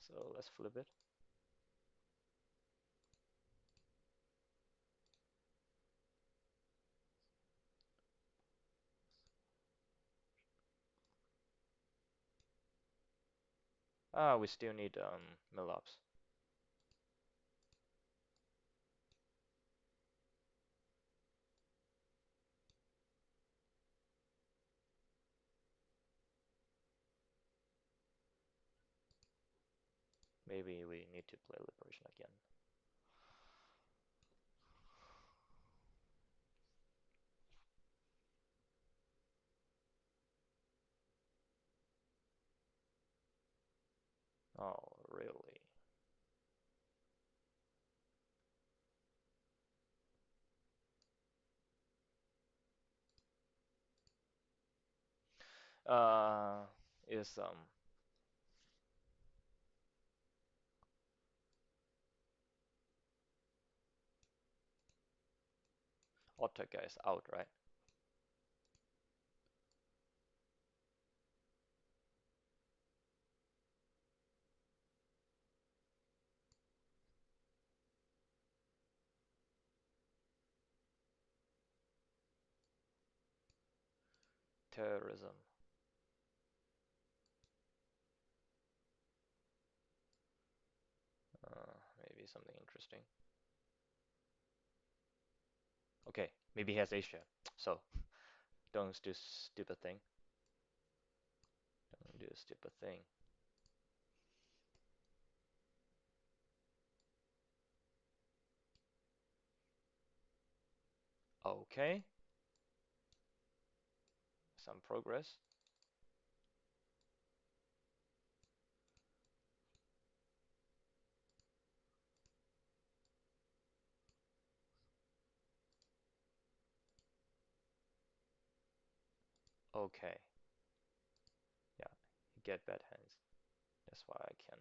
So let's flip it. Ah, we still need mill-ups. Maybe we need to play liberation again. Oh, really? Uh, is Ottaka is out, right? Terrorism. Maybe something interesting. Okay, maybe he has Asia. So don't do stupid thing. Don't do a stupid thing. Okay. Some progress. Okay. Yeah, get bad hands. That's why I can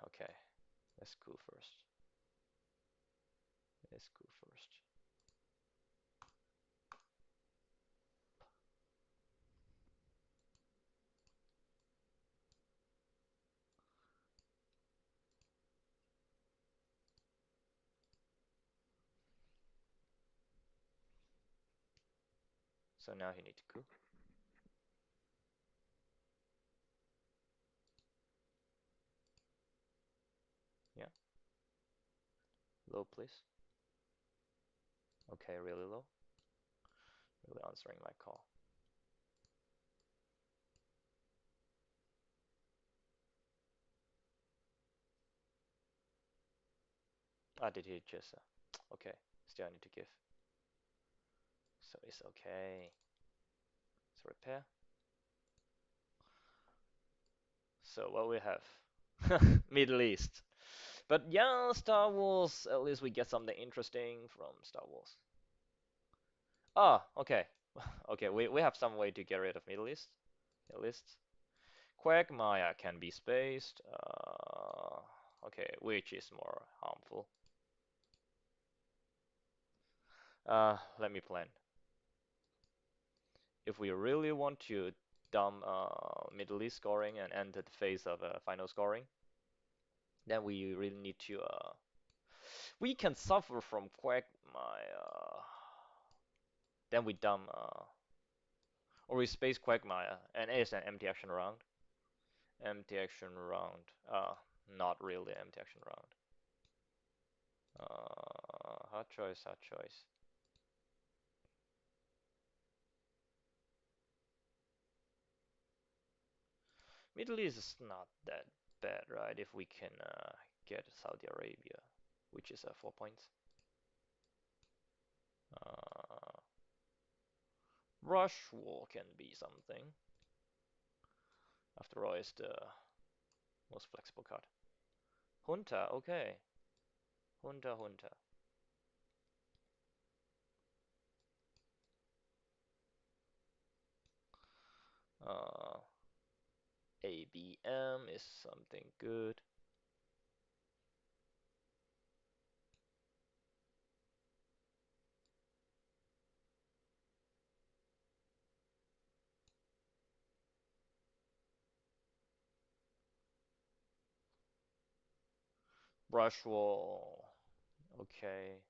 okay. Let's go first. Let's go first. So now he need to go. Yeah. Low, please. Okay, really low. Really answering my call. Ah, did he just okay. Still I need to give. So it's okay. So repair. So what we have? Middle East. But yeah, Star Wars, at least we get something interesting from Star Wars. Ah, okay. Okay, we have some way to get rid of Middle East. Middle East. Quagmire can be spaced. Okay, which is more harmful? Let me plan. If we really want to dump Middle East scoring and enter the phase of final scoring, then we really need to we can suffer from Quagmire. Then we dump or we space Quagmire and it's an empty action round. Empty action round. Not really empty action round. Hard choice, hard choice. Middle East is not that bad, right? If we can get Saudi Arabia, which is 4 points. Uh, Rush War can be something. After all, it's the most flexible card. Junta, okay. Junta, Junta. Uh, ABM is something good. Rush War, okay.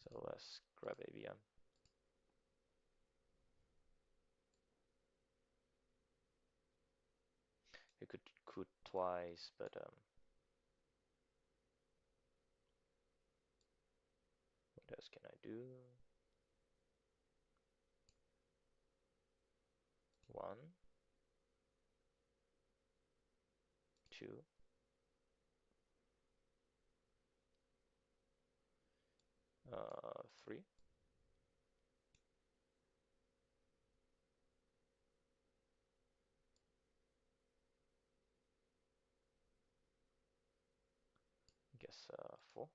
So let's grab ABM. You could twice, but what else can I do? One, two, three. Guess four.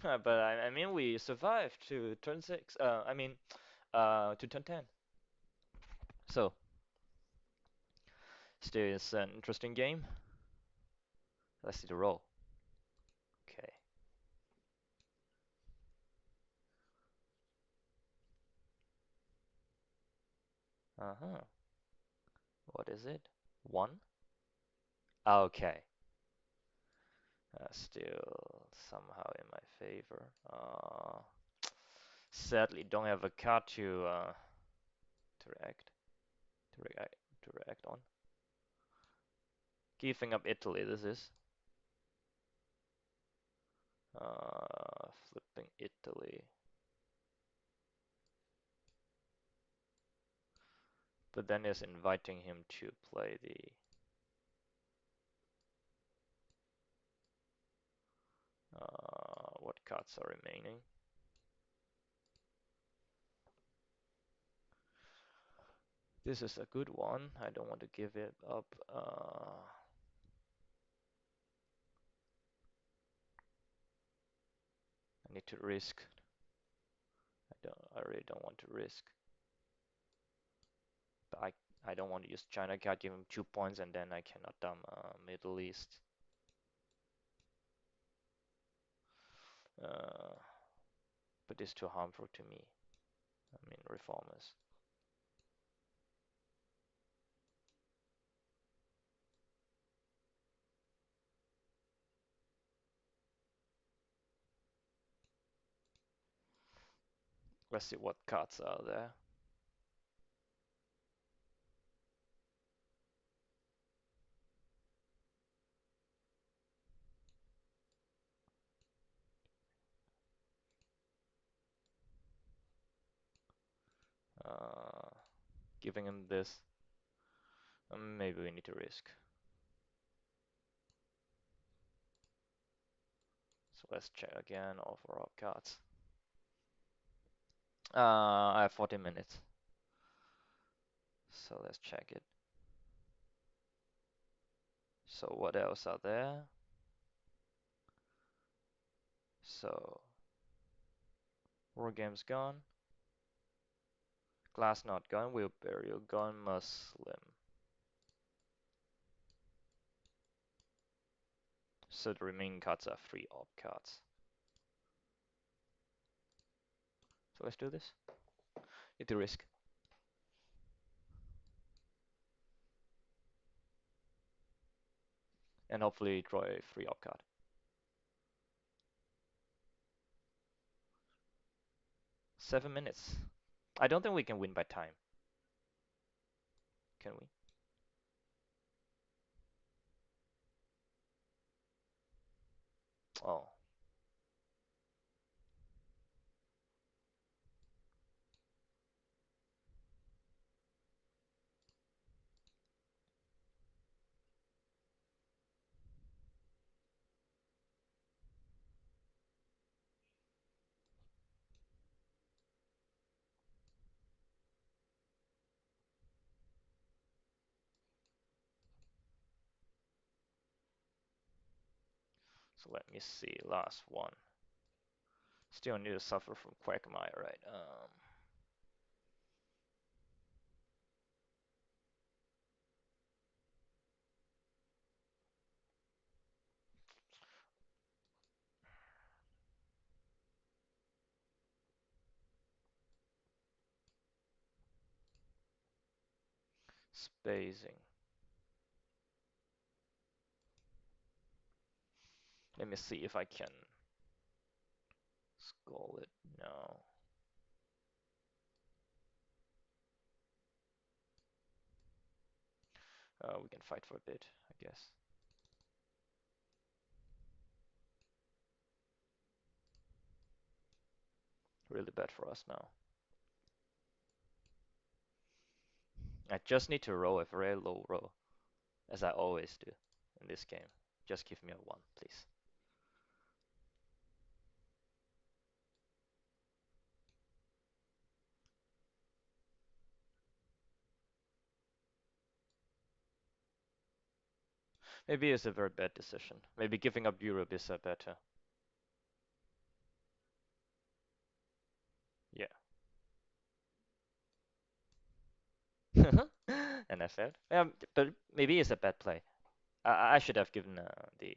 But I mean, we survived to turn six. I mean, to turn 10. So, still is an interesting game. Let's see the roll. Okay. Uh-huh. What is it? One? Okay. Still somehow in my favor. Sadly, don't have a card to react to react on. Giving up Italy. This is flipping Italy. But then is inviting him to play the what cards are remaining? This is a good one. I don't want to give it up. I need to risk. I really don't want to risk. But I don't want to use China card, give him 2 points, and then I cannot dump Middle East. But it's too harmful to me. I mean, reformers. Let's see what cards are there. Giving him this. Maybe we need to risk. So let's check again all for our cards. I have 40 minutes. So let's check it. So what else are there? So war games gone. Glass not gone. Wheel burial gone. Muslim. So the remaining cards are free op cards. So let's do this. Need to risk. And hopefully draw a free op card. Seven minutes. I don't think we can win by time. Can we? Oh. So let me see. Last one. Still need to suffer from Quagmire, right? Spacing. Let me see if I can scroll it. No. We can fight for a bit, I guess. Really bad for us now. I just need to roll a very low roll, as I always do in this game. Just give me a 1, please. Maybe it's a very bad decision. Maybe giving up Europe is better. Yeah. And I said, but maybe it's a bad play. I should have given the.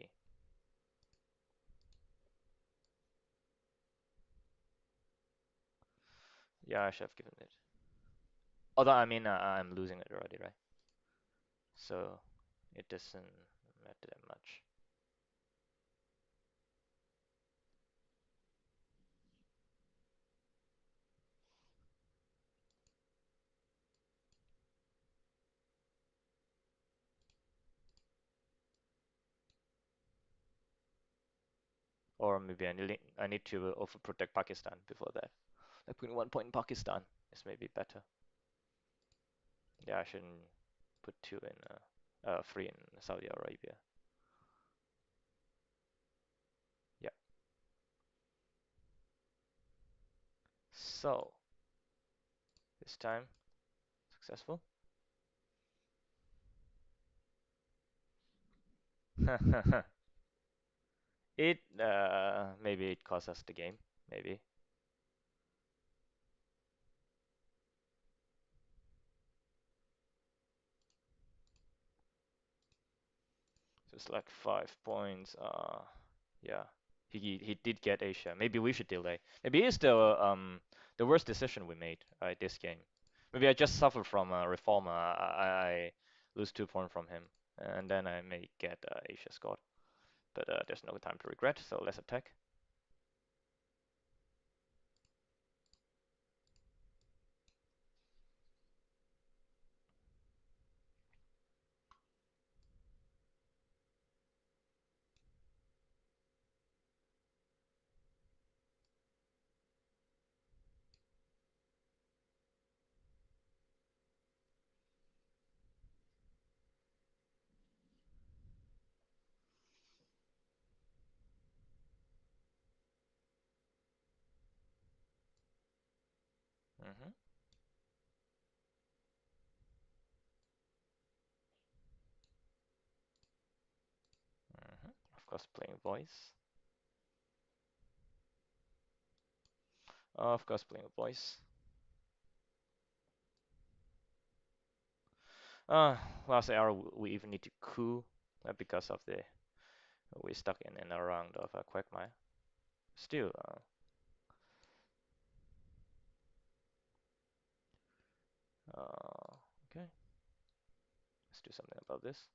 Yeah, I should have given it. Although I mean, I'm losing it already, right? So it doesn't matter that much. Or maybe I need to overprotect Pakistan before that. Like putting 1 point in Pakistan is maybe better. Yeah, I shouldn't put 2 in, 3 in Saudi Arabia. Yeah. So this time successful. It maybe it cost us the game. Maybe. So it's like 5 points. Yeah. He did get Asia. Maybe we should delay. Maybe it's the worst decision we made this game. Maybe I just suffer from a reformer. I lose 2 points from him, and then I may get Asia scored. But there's no time to regret. So let's attack. course, playing voice. Of course, playing voice. Last hour we even need to coup because of the we're stuck in a round of a quagmire. Still, okay, let's do something about this.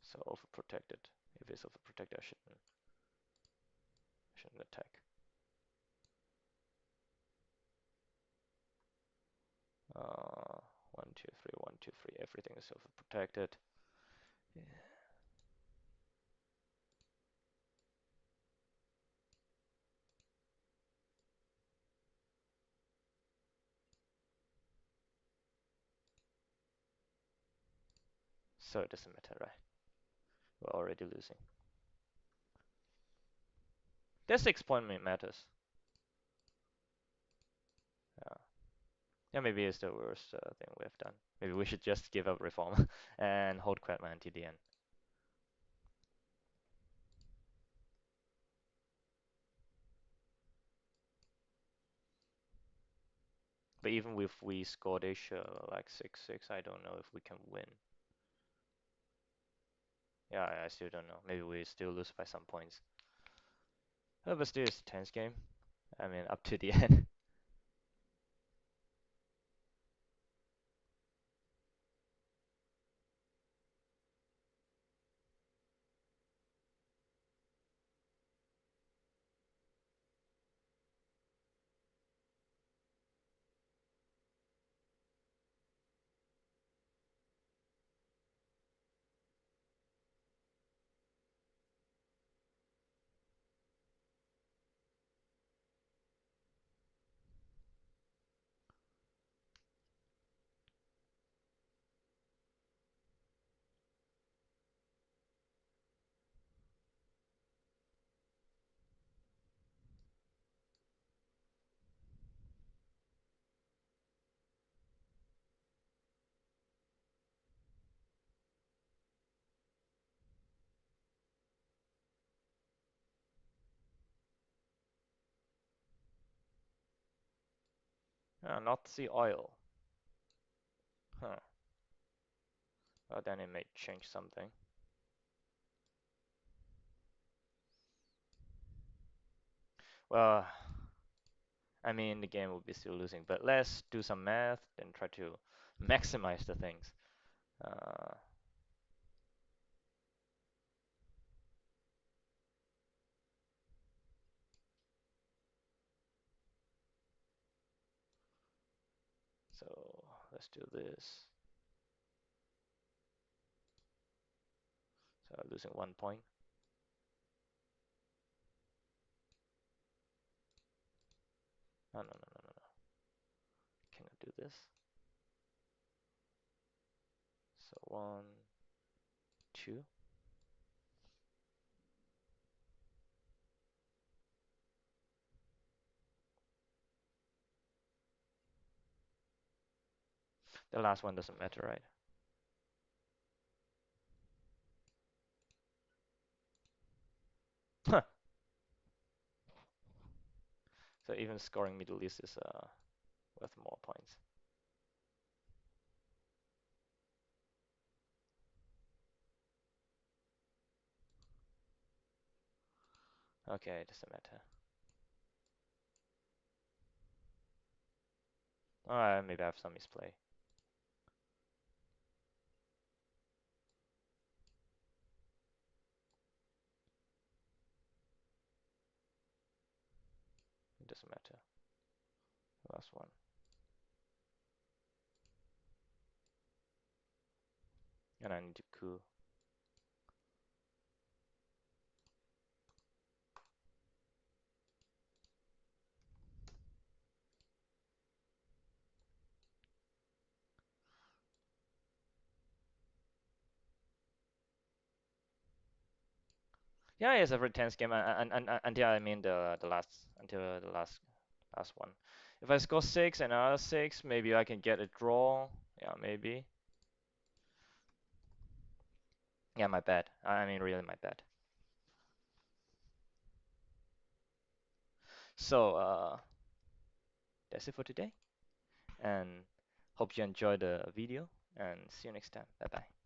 So overprotected. If it's overprotected, I shouldn't attack. One, two, three, one, two, three. Everything is overprotected. Yeah. So it doesn't matter, right? We're already losing. The 6 point matters. Yeah. Yeah, maybe it's the worst thing we have done. Maybe we should just give up reform and hold quagmire until the end. But even if we scored Asia like 6-6, I don't know if we can win. Yeah, I still don't know. Maybe we still lose by some points. But still, it's a tense game. I mean, up to the end. Not the oil. Huh. Well, then it may change something. Well, I mean, the game will be still losing, but let's do some math and try to maximize the things. Uh, so let's do this. So losing 1 point. No, no, no, no, no, no. Cannot do this. So 1, 2. The last one doesn't matter, right? Huh. So even scoring Middle East is worth more points. Okay, it doesn't matter. Alright, maybe I have some misplay. It doesn't matter. Last one. And I need to coup. Yeah, it's a very tense game, until I mean the last until the last one. If I score six and another six, maybe I can get a draw. Yeah, maybe. Yeah, my bad. I mean, really my bad. So, that's it for today, and hope you enjoyed the video, and see you next time. Bye bye.